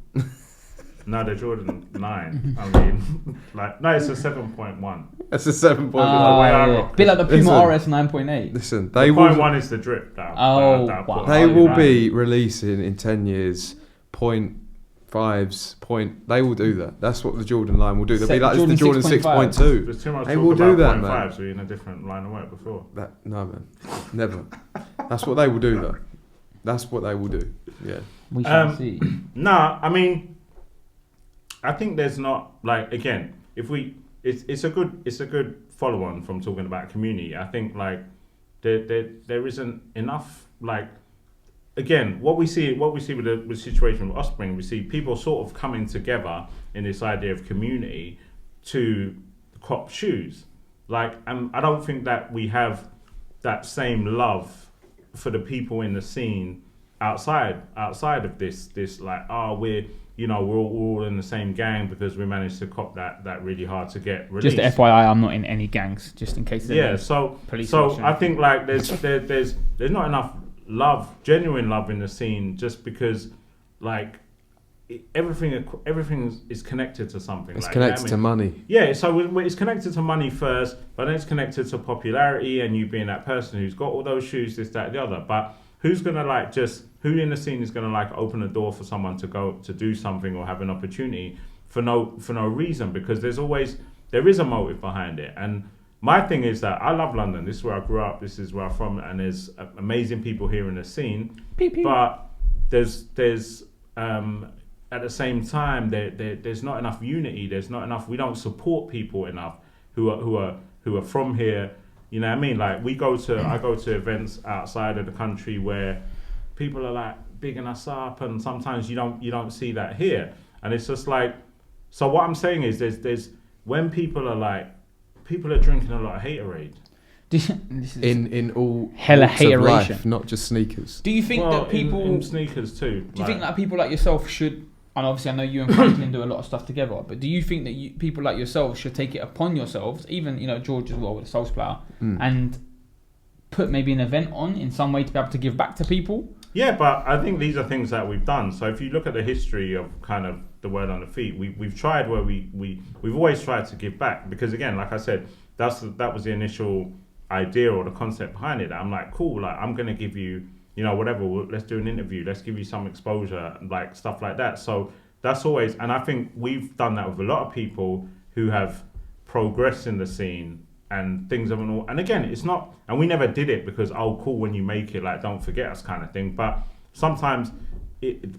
No, the Jordan 9. I mean, like, no, it's a 7.1. That's a 7.1. Bit like the Puma Listen. RS 9.8. Listen, The they point will. 1 is the drip. Wow. They will be releasing in 10 years. Point 5s. They will do that. That's what the Jordan line will do. They'll be like Jordan the Jordan 6.5. 6.2. There's too much They talk will do about that, point man. 5s. Were you in a different line of work before? No, man. Never. That's what they will do, though. That's what they will do. Yeah. We shall see. Nah, I mean, I think there's not, like, again, it's a good follow on from talking about community. I think, like, there isn't enough, like, again, what we see with the situation with Offspring, we see people sort of coming together in this idea of community to cop shoes. Like, and I don't think that we have that same love for the people in the scene outside of this like, we're all in the same gang because we managed to cop that really hard to get released. Just FYI, I'm not in any gangs, just in case. So I think, like, there's not enough love, genuine love in the scene, just because, like, everything is connected to something. It's like, connected to money. Yeah, so it's connected to money first, but then it's connected to popularity and you being that person who's got all those shoes, this, that, the other. But who's gonna, like, who in the scene is gonna, like, open a door for someone to go to do something or have an opportunity for no reason? Because there is a motive behind it. And my thing is that I love London. This is where I grew up. This is where I'm from, and there's amazing people here in the scene. Pew. But there's at the same time, there's not enough unity. There's not enough. We don't support people enough who are from here. You know what I mean? Like, I go to events outside of the country where people are, like, bigging us up, and sometimes you don't see that here. And it's just like, so what I'm saying is there's when people are drinking a lot of haterade. In all hella walks of hateration. life, not just sneakers. Do you think that people in sneakers too? Do you think that people like yourself should? And obviously, I know you and Franklin do a lot of stuff together. But do you think that people like yourselves should take it upon yourselves, even George as well with the Supplier, and put maybe an event on in some way to be able to give back to people? Yeah, but I think these are things that we've done. So if you look at the history of kind of the Word on the Feet, we've tried where we've always tried to give back, because, again, like I said, that was the initial idea or the concept behind it. I'm like, cool, like, I'm gonna give you, whatever, let's do an interview, let's give you some exposure, like, stuff like that. So that's always, and I think we've done that with a lot of people who have progressed in the scene, and things haven't all, and again, it's not, and we never did it because, cool, when you make it, like, don't forget us kind of thing. But sometimes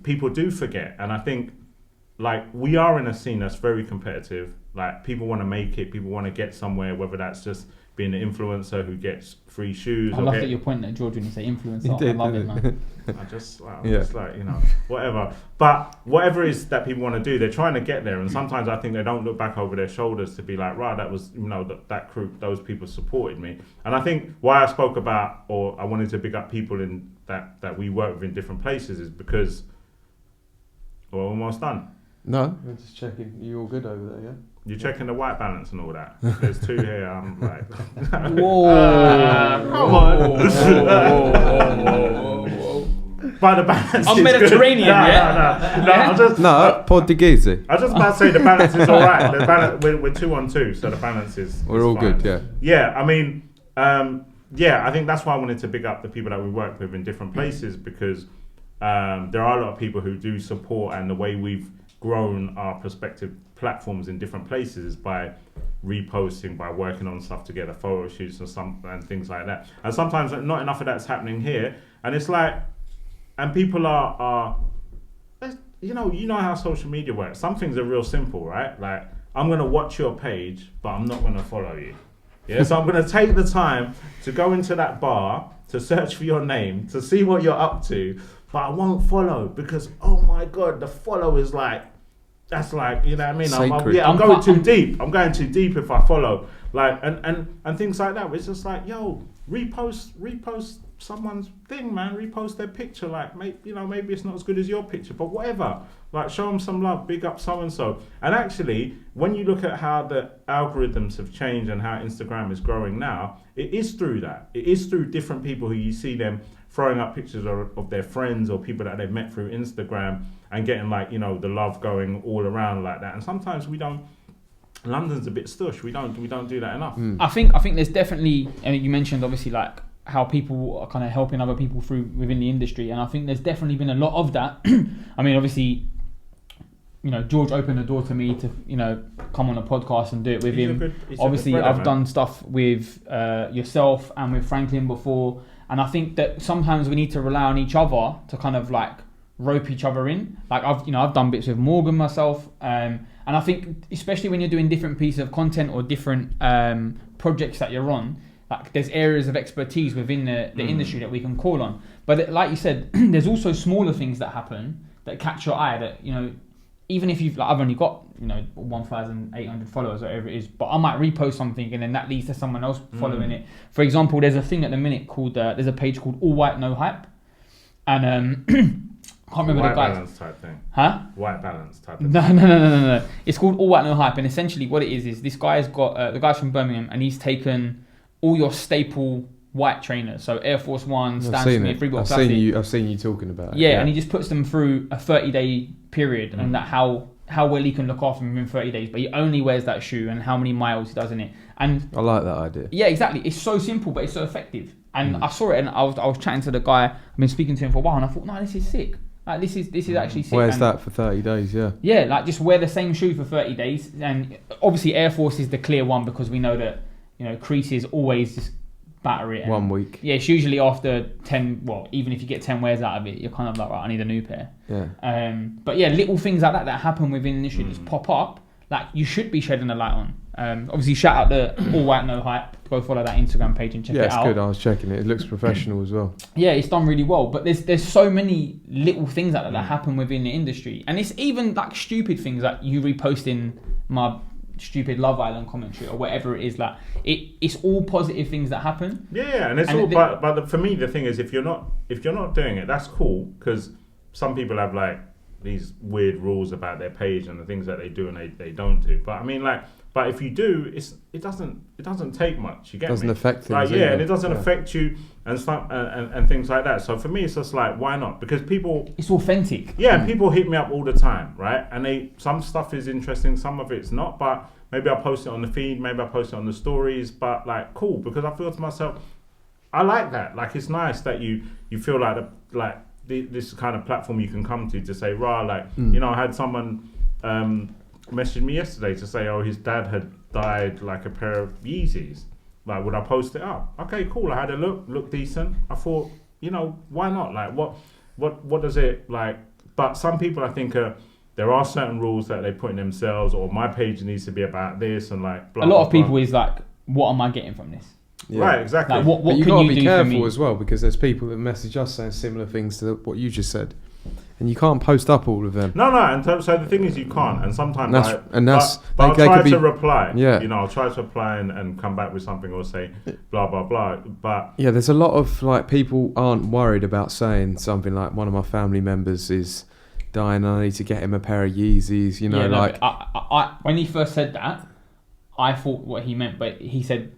people do forget, and I think, like, we are in a scene that's very competitive. Like, people want to make it, people want to get somewhere, whether that's just being an influencer who gets free shoes. I love that you're pointing at George when you say influencer. I love it, man. just like, whatever. But whatever is that people want to do, they're trying to get there. And sometimes I think they don't look back over their shoulders to be like, right, that was, that crew, those people supported me. And I think why I spoke about, or I wanted to big up people in that we work with in different places, is because we're almost done. No, we're just checking. You all good over there, yeah? You're checking the white balance and all that. There's 2 here. I'm like, whoa, come on. But the balance. I'm is Mediterranean, good. yeah. Portuguese. I was just about to say the balance is all right. The balance, we're 2 on 2, so the balance is. We're all fine. good, yeah. Yeah, I mean, I think that's why I wanted to big up the people that we work with in different places, because there are a lot of people who do support, and the way we've grown our prospective platforms in different places by reposting, by working on stuff together, photo shoots and things like that. And sometimes not enough of that's happening here, and it's like, and people are you know how social media works. Some things are real simple, right? Like, I'm gonna watch your page, but I'm not gonna follow you. Yeah, so I'm gonna take the time to go into that bar to search for your name, to see what you're up to, but I won't follow because, oh my God, the follow is like, that's like, you know what I mean? I'm going too deep. I'm going too deep if I follow. Like, and things like that. It's just like, yo, repost someone's thing, man. Repost their picture, like maybe it's not as good as your picture, but whatever. Like, show them some love, big up so and so. And actually, when you look at how the algorithms have changed and how Instagram is growing now, it is through that. It is through different people who you see them throwing up pictures of their friends or people that they've met through Instagram and getting like, the love going all around like that. And sometimes we don't. London's a bit stush. We don't do that enough. I think there's definitely. I mean, you mentioned obviously like how people are kind of helping other people through within the industry, and I think there's definitely been a lot of that. I mean, obviously, George opened the door to me to come on a podcast and do it with him. Obviously, I've done stuff with yourself and with Franklin before, and I think that sometimes we need to rely on each other to kind of like rope each other in. Like I've done bits with Morgan myself, and I think especially when you're doing different pieces of content or different projects that you're on, like there's areas of expertise within the industry that we can call on. But like you said, there's also smaller things that happen that catch your eye that even if I've only got 1,800 followers or whatever it is, but I might repost something and then that leads to someone else following it. For example, there's a thing at the minute called there's a page called All White No Hype, and I can't remember White the guy. balance type thing. Huh? White balance type thing. No. It's called All White No Hype, and essentially what it is this guy's got the guy's from Birmingham, and he's taken all your staple white trainers, so Air Force One, Stan Smith, Reebok Classic. I've seen you talking about it. Yeah, and he just puts them through a 30-day period, and that how well he can look after them in 30 days. But he only wears that shoe, and how many miles he does in it. And I like that idea. Yeah, exactly. It's so simple, but it's so effective. And I saw it, and I was chatting to the guy. I've been speaking to him for a while, and I thought, no, this is sick. Like this is actually sick. Where's that for 30 days? Yeah. Yeah, like just wear the same shoe for 30 days, and obviously Air Force is the clear one because we know that creases always just batter it. 1 week. Yeah, it's usually after 10. Well, even if you get 10 wears out of it, you're kind of like, right, I need a new pair. Yeah. But yeah, little things like that happen within the industry just pop up. Like you should be shedding a light on. Obviously, shout out the All White No Hype. Go follow that Instagram page and check it out. Yeah, it's good. I was checking it. It looks professional as well. Yeah, it's done really well. But there's so many little things like that happen within the industry, and it's even like stupid things like you reposting my stupid Love Island commentary or whatever it is. Like it's all positive things that happen. Yeah, and it's all. But for me, the thing is, if you're not doing it, that's cool because some people have like these weird rules about their page and the things that they do and they don't do. But I mean, like, but if you do, it doesn't take much. You get me? Doesn't affect things. Like, yeah, and it doesn't affect you and things like that. So for me, it's just like, why not? Because people, it's authentic. Yeah, people hit me up all the time, right? And some stuff is interesting, some of it's not. But maybe I post it on the feed, maybe I post it on the stories. But like, cool, because I feel to myself, I like that. Like, it's nice that you feel like this kind of platform you can come to say, rah, like, I had someone message me yesterday to say, his dad had died like a pair of Yeezys. Like, would I post it up? Okay, cool. I had a look decent. I thought, why not? Like, what does it like? But some people, I think, there are certain rules that they put in themselves, or my page needs to be about this, and like, blah, a lot blah, of people blah. is like, what am I getting from this? Yeah. Right, exactly. Like, what but you can got to you be do careful for me? as well, because there's people that message us saying similar things to what you just said, and you can't post up all of them. No, and so the thing is, you can't, and sometimes but I'll they try could to reply. Yeah, I'll try to reply and come back with something or say blah blah blah. But yeah, there's a lot of like people aren't worried about saying something like, one of my family members is dying, and I need to get him a pair of Yeezys. I when he first said that, I thought what he meant, but he said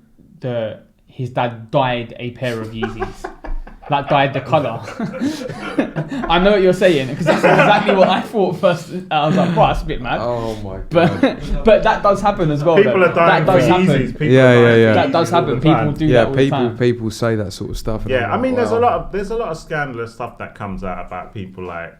his dad dyed a pair of Yeezys. Like, dyed the colour. I know what you're saying, because that's exactly what I thought first. I was like, that's a bit mad. Oh my god. But that does happen as well. People are dying for Yeezys. That does happen. People do that all the time. People say that sort of stuff. Yeah, I mean, there's a lot of scandalous stuff that comes out about people like,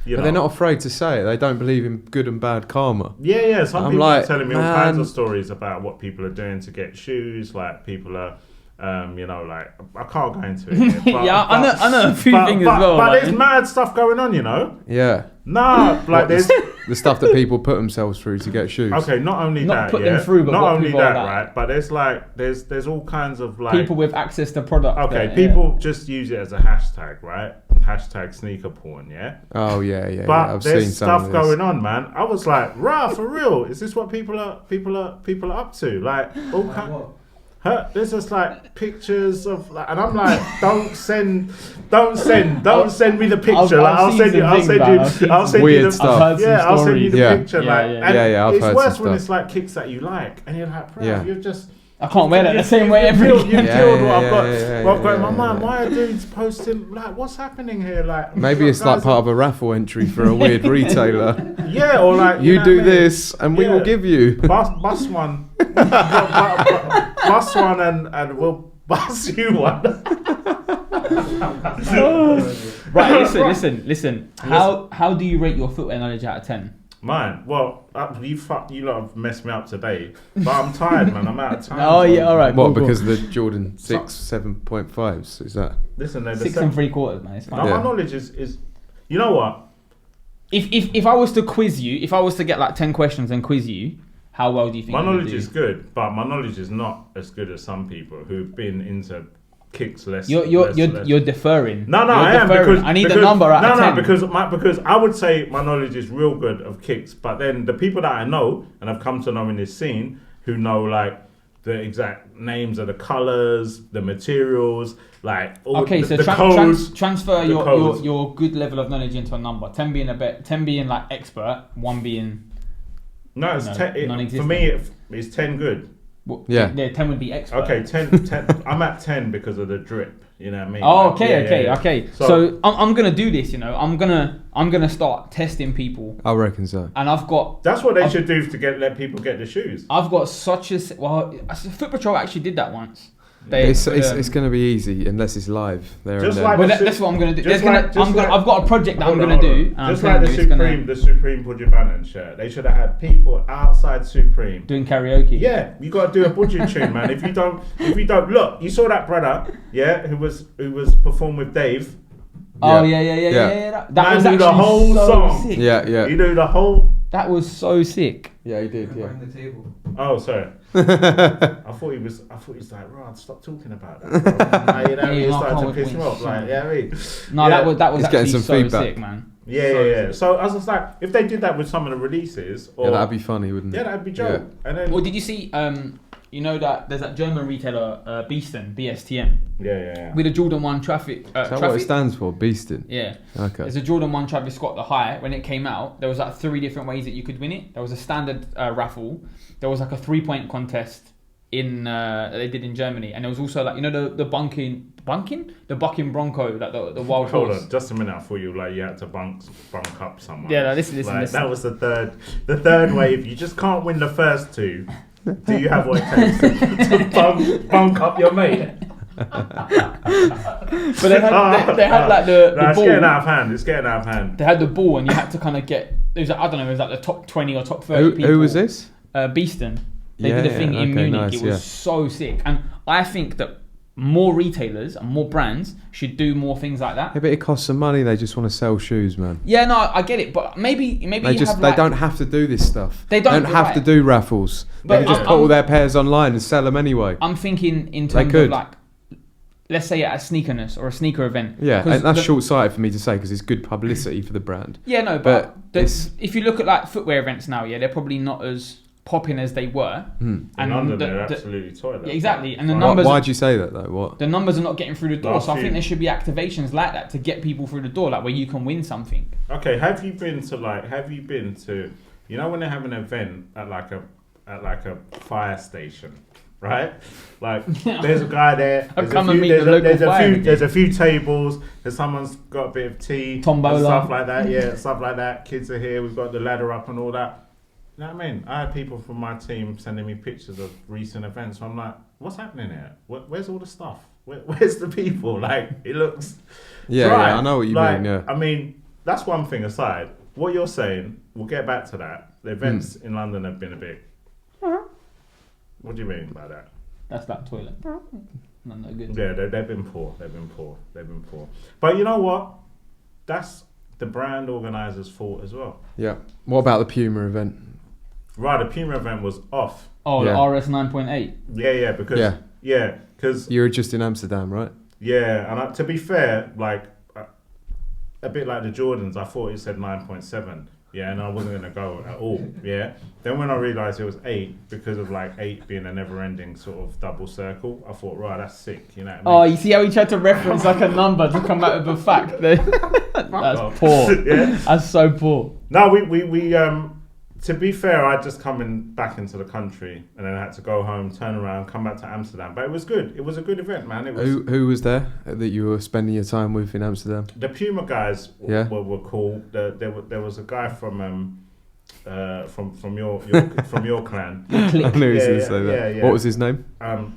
but they're not afraid to say it. They don't believe in good and bad karma. Yeah. Some people are telling me all kinds of stories about what people are doing to get shoes. Like, people are, like, I can't go into it here, but, I know a few things as well. But there's mad stuff going on, Yeah. Nah, like there's the stuff that people put themselves through to get shoes. Okay, not only not that, put them through, but not only that, that, right? But there's all kinds of like people with access to product. Okay, people just use it as a hashtag, right? Hashtag sneaker porn, yeah. Oh yeah. But I've there's seen stuff some going on, man. I was like, rah, for real? Is this what people are up to? Like all kind. There's just like pictures of, like, and I'm like, don't send me the picture. I'll send you weird the stuff. I'll send you the picture. I've It's heard worse some when stuff. it's like kicks that you like, and you're like, bro, you've just. I can't wear that the same way every You've year. killed what I've got in my mind. Why are dudes posting, like, what's happening here? Like, Maybe it's like part of a raffle entry for a weird retailer. Yeah, or like you know do what I mean? this and we will give you. Bus one. Bus one and we'll bus you one. Right, listen. How do you rate your footwear knowledge out of 10? Mine? Well, you lot have messed me up today. But I'm tired, man. I'm out of time. Oh, yeah, all right. What, cool. because of the Jordan 6 7.5s? Is that? Listen, they're 6 3/4, man. It's fine. No, my knowledge is. You know what? If I was to quiz you, if I was to get like 10 questions and quiz you, how well do you think My you're gonna knowledge do? is good, but my knowledge is not as good as some people who've been into kicks less. You're deferring. No, You're I am deferring. because I need a number out of 10. because I would say my knowledge is real good of kicks, but then the people that I know and have come to know in this scene who know like the exact names of the colours, the materials, like all the codes. Transfer the codes. your good level of knowledge into a number. 10 being 10 being like expert, 1 being No, it's for non-existent. me. It's 10 good. Well, Yeah. 10 would be expert. Okay, 10. I'm at 10 because of the drip. You know what I mean? Oh, Like, okay. So I'm gonna do this. You know, I'm gonna start testing people, I reckon so. and I've got. That's what they should do to let people get the shoes. I've got such a Foot Patrol actually did that once. It's going to be easy unless it's live there Just and like then. Well, that's what I'm gonna do. just I've got a project that I'm Hold gonna on. do. and Just I'm like telling you, the Supreme Budget Bannon shirt. They should have had people outside Supreme. doing karaoke. Yeah, you got to do a budget tune, man. If you don't, look, you saw that brother, who was performed with Dave. Oh yeah. That Man was do actually the whole so song. sick. Yeah. You do the whole. That was so sick. Yeah, he did. Yeah. Behind the table. Oh, sorry. I thought he was like, Rod, stop talking about that. Bro. Like, you know, he started to piss me off. Like, I mean, No, that was He's getting actually some so feedback. sick, man. Yeah. So I was just like, if they did that with some of the releases, or that'd be funny, wouldn't it? Yeah, that'd be dope. And then, Well, did you see? You know that there's that German retailer Beeston, BSTM, yeah. with a Jordan 1 traffic. Is that what it stands for? Beasting? Yeah. Okay. There's a Jordan 1 Travis Scott, the high. When it came out, there was like 3 different ways that you could win it. There was a standard raffle. There was like a 3-point contest that they did in Germany, and there was also like the bucking Bronco, like the wild Hold horse. on, just a minute. I thought you had to bunk up someone. Yeah, no, listen. That was the third wave. You just can't win the first 2. Do you have what it takes to bunk up your mate? But they had like the it's ball. getting out of hand. It's getting out of hand. They had the ball, and you had to kind of get. It was like, I don't know. It was like the top 20 or top 30 people. Who was this? Beeston. They did a thing in Munich. Nice, it was so sick, and I think that more retailers and more brands should do more things like that. Yeah, but it costs some money. They just want to sell shoes, man. Yeah, no, I get it, but maybe They don't have to do this stuff. They don't have to do raffles. But They can just put all their pairs online and sell them anyway. I'm thinking in terms of like, let's say at a sneakerness or a sneaker event. Yeah, and that's short-sighted for me to say because it's good publicity for the brand. Yeah, no, but if you look at like footwear events now, they're probably not as popping as they were. In London, they're absolutely toilet. Yeah, exactly, and the numbers. Why'd you say that though? What? The numbers are not getting through the door, Last so I few. think there should be activations like that to get people through the door, like where you can win something. Okay, have you been to you know when they have an event at like a fire station, right? Like there's a guy there. There's a few tables. There's someone's got a bit of tea, Tombola. and stuff like that. Yeah, stuff like that. Kids are here. We've got the ladder up and all that. You know what I mean? I had people from my team sending me pictures of recent events. So I'm like, what's happening here? Where's all the stuff? Where's the people? Like, it looks Yeah, dry. yeah, I know what you mean. Yeah. I mean, that's one thing aside. What you're saying, we'll get back to that. The events in London have been a bit. What do you mean by that? That's that toilet. No good. Yeah, they've been poor. But you know what? That's the brand organizer's fault as well. Yeah. What about the Puma event? Right, the Puma event was off. Oh, Yeah. the RS 9.8. Yeah, because You were just in Amsterdam, right? yeah, and to be fair, like a bit like the Jordans, I thought it said 9.7. Yeah, and I wasn't gonna go at all. Yeah. Then when I realised it was 8, because of like 8 being a never-ending sort of double circle, I thought, right, that's sick. You know what I mean? Oh, you see how he tried to reference like a number to come out with a fact? That's poor. Yeah. That's so poor. No, we to be fair, I'd just come back into the country, and then I had to go home, turn around, come back to Amsterdam. But it was good. It was a good event, man. It was. Who was there that you were spending your time with in Amsterdam? The Puma guys Yeah. were cool. There was a guy from your clan. I knew he was going to say that. Yeah. What was his name? I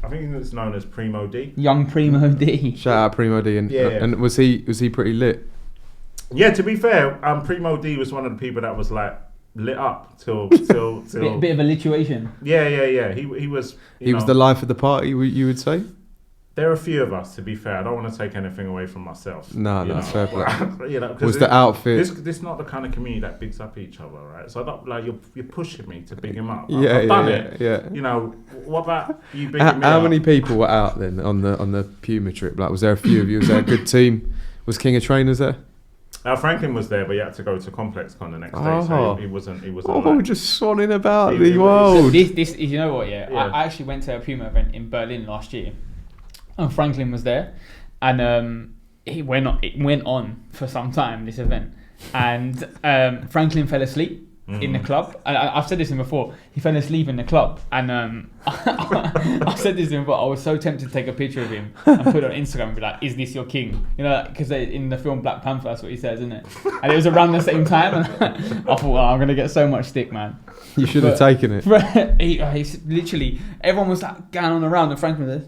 think it's known as Primo D. Young Primo D. Shout out Primo D. And was he pretty lit? Yeah, to be fair, Primo D was one of the people that was like lit up till Bit of a lituation. Yeah. He was. He was the life of the party, you would say? There are a few of us, to be fair. I don't want to take anything away from myself. No, fair play. You know, was the outfit? This is not the kind of community that bigs up each other, right? So I don't like you're pushing me to big him up. I've done it. Yeah. You know, what about you bigging me up? How many people were out then on the Puma trip? Like, was there a few of you? Was there a good team? Was King of Trainers there? Franklin was there, but he had to go to Complex Con the next day, so he wasn't. Like, just swanning about the world. This you know what? Yeah, I actually went to a Puma event in Berlin last year, and Franklin was there, and it went on for some time, this event, and Franklin fell asleep in the club. I've said this to him before. He fell asleep in the club, and I said this to him before. I was so tempted to take a picture of him and put it on Instagram and be like, "Is this your king?" You know, because in the film Black Panther, that's what he says, isn't it? And it was around the same time, and I thought, well, I'm gonna get so much stick, man. You should have taken it. He literally, everyone was like going on around, and Franklin was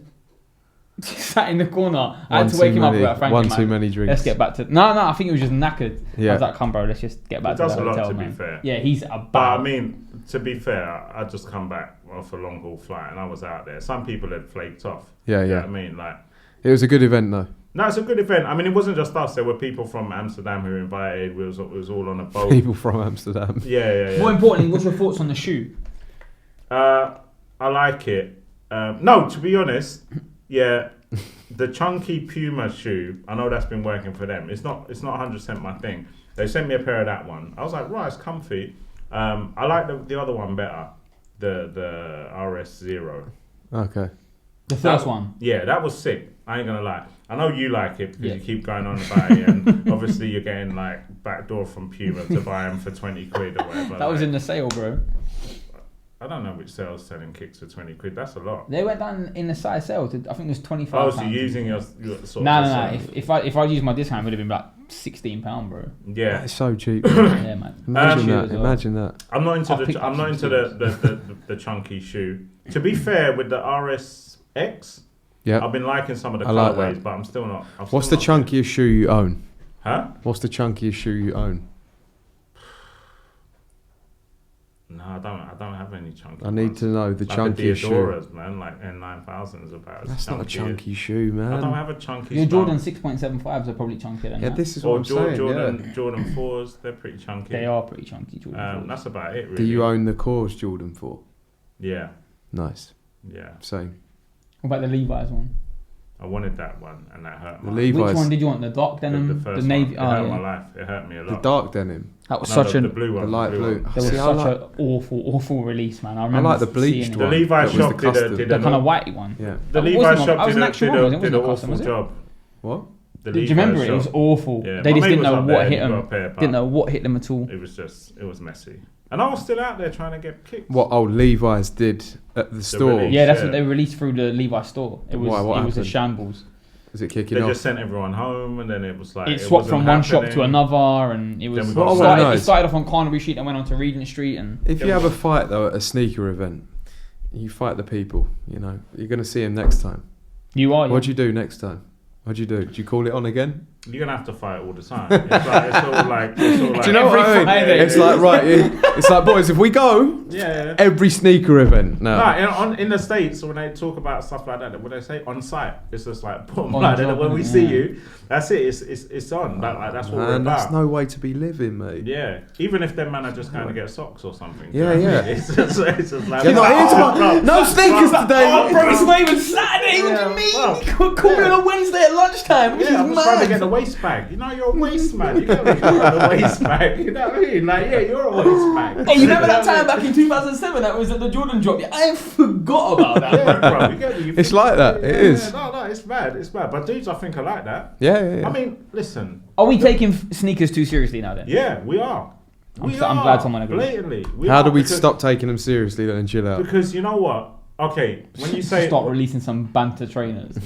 just sat in the corner. I had to wake him up about Franklin. Too many drinks. Let's get back to no. I think he was just knackered. Yeah. I was like, come, bro, let's just get back to the hotel, man. It does a lot, to man. be fair. Yeah, he's a But I mean, to be fair, I just come back off a long haul flight, and I was out there. Some people had flaked off. Yeah. You know what I mean, like, it was a good event though. No, it's a good event. I mean, it wasn't just us. There were people from Amsterdam who were invited. It was all on a boat. People from Amsterdam. Yeah. More importantly, what's your thoughts on the shoe? I like it. No, to be honest, yeah, the chunky Puma shoe. I know that's been working for them. It's not 100% my thing. They sent me a pair of that one. I was like, right, it's comfy. I like the other one better. The RS0. Okay. The first one. Yeah, that was sick. I ain't gonna lie. I know you like it because you keep going on about it, and obviously you're getting like backdoor from Puma to buy them for 20 quid or whatever. That was in the sale, bro. I don't know which sale's selling kicks for 20 quid. That's a lot. They went down in the size sale to, I think it was £25. Oh, so you're using your sort of... No. If I used my discount, it would have been like £16, bro. Yeah. It's so cheap. Yeah, man. Imagine that. I'm not into the chunky shoe. To be fair, with the RSX, I've been liking some of the colorways, but I'm still not. What's the chunkiest shoe you own? Huh? What's the chunkiest shoe you own? No, I don't have any chunky. I need to know the chunkiest shoe. Diodoras, man, like N9000s about. That's not a chunky shoe, man. I don't have a chunky. Your Jordan 6.75s are probably chunkier than that. Yeah, this is what I'm saying. Jordan 4s, they're pretty chunky. They are pretty chunky, Jordan 4s. That's about it, really. Do you own the Cores Jordan 4? Yeah. Nice. Yeah. Same. What about the Levi's one? I wanted that one, and that hurt. The Levi's. Which one did you want? The dark denim, the navy. One. It hurt my life. It hurt me a lot. The dark denim. That was the blue one. The light blue. That was such an awful release, man. I remember. I like the bleached one. The Levi's shop did the kind of whitey one. Yeah. The Levi's shop did an awful job. What? Do you remember it? It was awful. Yeah, they just didn't know what hit them. Didn't know what hit them at all. It was messy. And I was still out there trying to get kicked. What old Levi's did at the store? Yeah, that's what they released through the Levi's store. It was a shambles. Was it kicking off? They just sent everyone home, and then it was like... It swapped from one shop to another, and it was... It started off on Carnaby Street and went on to Regent Street. And if you have a fight, though, at a sneaker event, you fight the people, you know. You're going to see them next time. You are, What'd you do next time? What'd you do? Did you call it on again? You're going to have to fight all the time. It's all like... Do you know what I mean? It's like, right, it's like, boys, if we go, every sneaker event now. No, in the States, when they talk about stuff like that, what they say? On site. It's just like, boom, when we see you, that's it. It's on. That's what we're about. That's no way to be living, mate. Yeah. Even if them man are just going to get socks or something. Yeah. It's just like... You're not into no sneakers today. Oh, bro, it's not even Saturday. What do you mean? Call me on a Wednesday at lunchtime. I'm just trying to get the waist bag. You know, you're a waist man. You get me? You're a waist bag. You know what I mean? Like, yeah, you're a waist bag. Hey, you remember that time back in 2007 that was at the Jordan drop? Yeah, I forgot about that. Yeah, bro. You get me? It's like that. It is. No, it's bad. It's bad. But dudes, I think, are like that. Yeah. I mean, listen. Are we taking sneakers too seriously now then? Yeah, we are. I'm glad someone agrees. Blatantly. How do we stop taking them seriously then and chill out? Because you know what? Okay, when you say start releasing some banter trainers.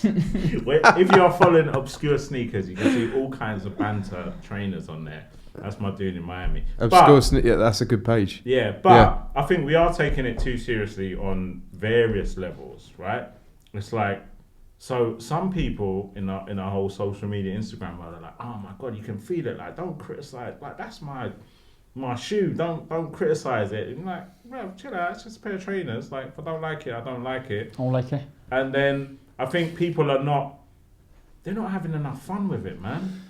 If you are following Obscure Sneakers, you can see all kinds of banter trainers on there. That's my dude in Miami. Yeah, that's a good page. Yeah, but I think we are taking it too seriously on various levels, right? It's like, so some people in our whole social media Instagram world are like, oh my God, you can feel it. Like, don't criticize. Like, that's my shoe. Don't criticize it. And I'm like, well, chill out. It's just a pair of trainers. Like, if I don't like it, I don't like it. I don't like it. And then I think people they're not having enough fun with it, man.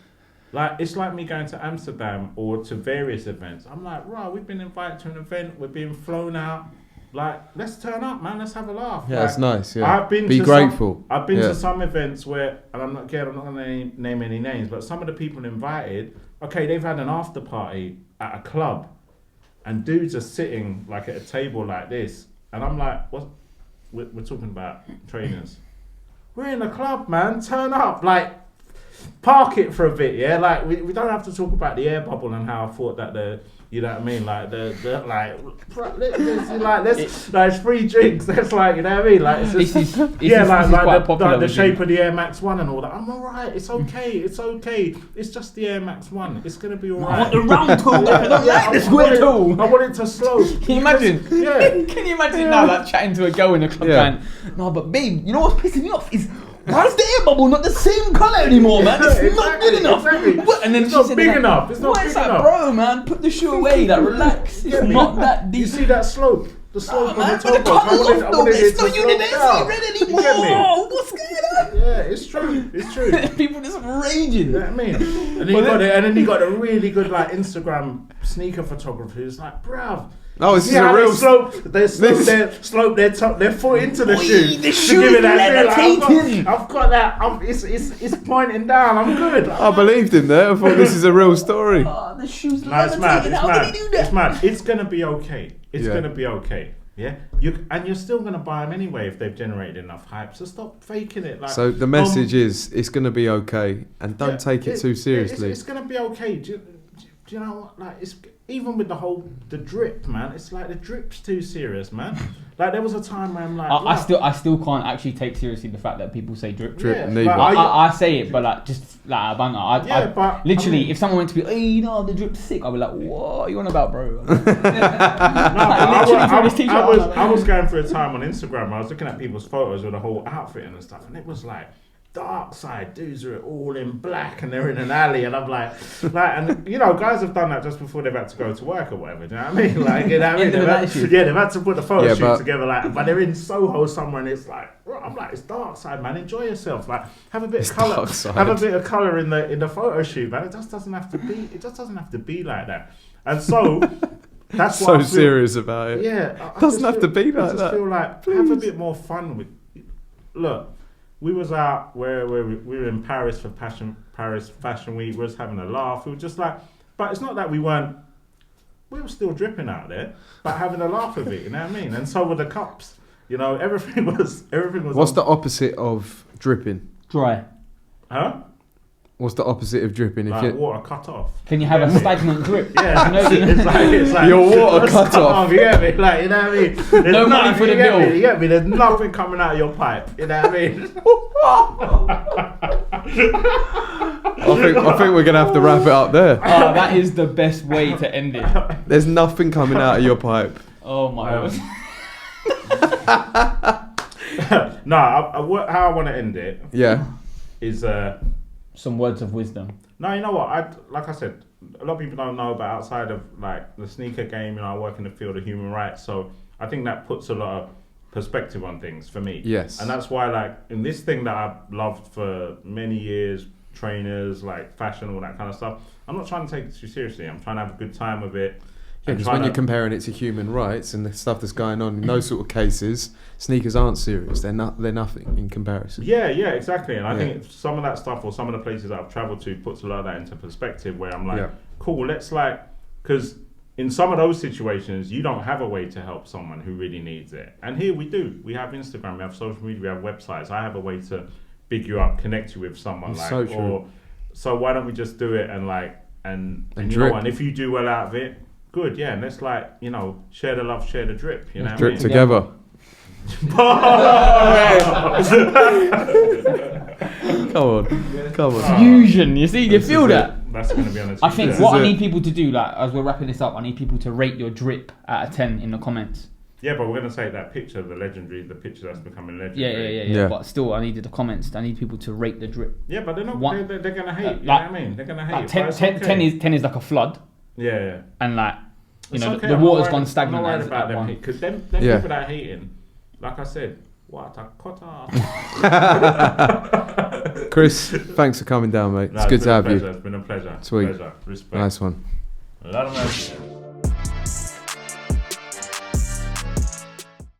Like, it's like me going to Amsterdam or to various events. I'm like, right, we've been invited to an event. We're being flown out. Like, let's turn up, man. Let's have a laugh. Yeah, like, it's nice. Yeah, Be grateful. I've been to some events where, and I'm not going to name any names, but some of the people invited, okay, they've had an after party at a club, and dudes are sitting like at a table like this, and I'm like, what? We're talking about trainers. We're in a club, man. Turn up, like, park it for a bit, yeah. Like, we don't have to talk about the air bubble and how I thought that you know what I mean? Like it's free drinks. That's like, you know what I mean? Like, it's just, the shape of the Air Max 1 and all that. I'm alright. It's okay. It's just the Air Max 1. It's gonna be alright. I want the round toe. I don't like the square toe. I want it to slow. Can you imagine? Yeah. Can you imagine now, like chatting to a girl in a club going, no, but babe, you know what's pissing me off is, why is the air bubble not the same colour anymore, man? It's not good enough. Exactly. And then it's not big enough. It's not big enough. Bro, man, put the shoe away. Like, relax. It's not that deep. You see that slope? The slope on the top. It's not university red anymore. What's going on? Yeah, it's true. It's true. People just raging. You know what I mean? And then you got a really good like Instagram sneaker photographer who's like, bruv. Oh, this is a real slope. They slope their foot into the shoe. The shoe is levitating. I've got that. It's pointing down. I'm good. I believed him there. I thought this is a real story. Oh, the shoe's levitating. How did he do that? It's mad. It's gonna be okay. It's gonna be okay. Yeah, you're still gonna buy them anyway if they've generated enough hype. So stop faking it. Like, so the message is, it's gonna be okay, and don't take it too seriously. It's gonna be okay. Do you know what? Like, it's even with the drip, man. It's like the drip's too serious, man. Like, there was a time where I'm like, I still can't actually take seriously the fact that people say drip. Neither. I say it, but like just like a banter. But literally, I mean, if someone went to be, hey, you know, the drip's sick, I'll be like, what are you on about, bro? I was going through a time on Instagram. I was looking at people's photos with a whole outfit and stuff, and it was like, dark side dudes are all in black and they're in an alley, and I'm like, and you know, guys have done that just before they've had to go to work or whatever. Do you know what I mean? Like, you know what I mean? They've had to put the photo shoot together, like, but they're in Soho somewhere, and it's like, I'm like, it's dark side, man. Enjoy yourself. Like, have a bit of colour. Have a bit of colour in the photo shoot, man. It just doesn't have to be. It just doesn't have to be like that. And so that's why I feel serious about it. Yeah, doesn't have to be like that. I just feel like, have a bit more fun with. Look. We was out where we were in Paris for Paris Fashion Week. We was having a laugh. We were just like, but it's not that we were still dripping out there, but having a laugh with it. You know what I mean? And so were the cups. You know, everything was. What's the opposite of dripping? Dry. Huh? What's the opposite of dripping? Like water cut off. Can you have a stagnant drip? Yeah, it's like your water cut off. You get me? Like, you know what I mean? There's no money for the bill. You get me? There's nothing coming out of your pipe. You know what I mean? I think we're gonna have to wrap it up there. Oh, that is the best way to end it. There's nothing coming out of your pipe. Oh my god. No, how I want to end it. Yeah. Is some words of wisdom. No, you know what? Like I said, a lot of people don't know, but outside of like the sneaker game, you know, I work in the field of human rights, so I think that puts a lot of perspective on things for me. Yes. And that's why, like, in this thing that I've loved for many years, trainers, like fashion, all that kind of stuff, I'm not trying to take it too seriously. I'm trying to have a good time with it. Yeah, because when you're comparing it to human rights and the stuff that's going on in those sort of cases, sneakers aren't serious. They're nothing in comparison. Yeah, exactly. And I think some of that stuff, or some of the places that I've travelled to, puts a lot of that into perspective. Where I'm like, cool, let's because in some of those situations, you don't have a way to help someone who really needs it. And here we do. We have Instagram, we have social media, we have websites. I have a way to big you up, connect you with someone. So why don't we just do it and you know, and if you do well out of it, good, yeah. And let's share the love, share the drip. You know, drip together. Come on. Fusion. You see, you feel that. That's going to be on I think what I need people to do, as we're wrapping this up, I need people to rate your drip out of 10 in the comments. Yeah, but we're going to say that picture, the picture that's becoming legendary. Yeah. But still, I needed the comments. I need people to rate the drip. Yeah, but they're not. They're going to hate. You know what I mean? They're going to hate. 10 is like a flood. Yeah. And the water's gone stagnant. I'm not worried about them because them people that are hating, like I said, what a cotta. Chris, thanks for coming down, mate. It's good to have you. It's been a pleasure. Sweet. Pleasure. Respect. Nice one. A lot of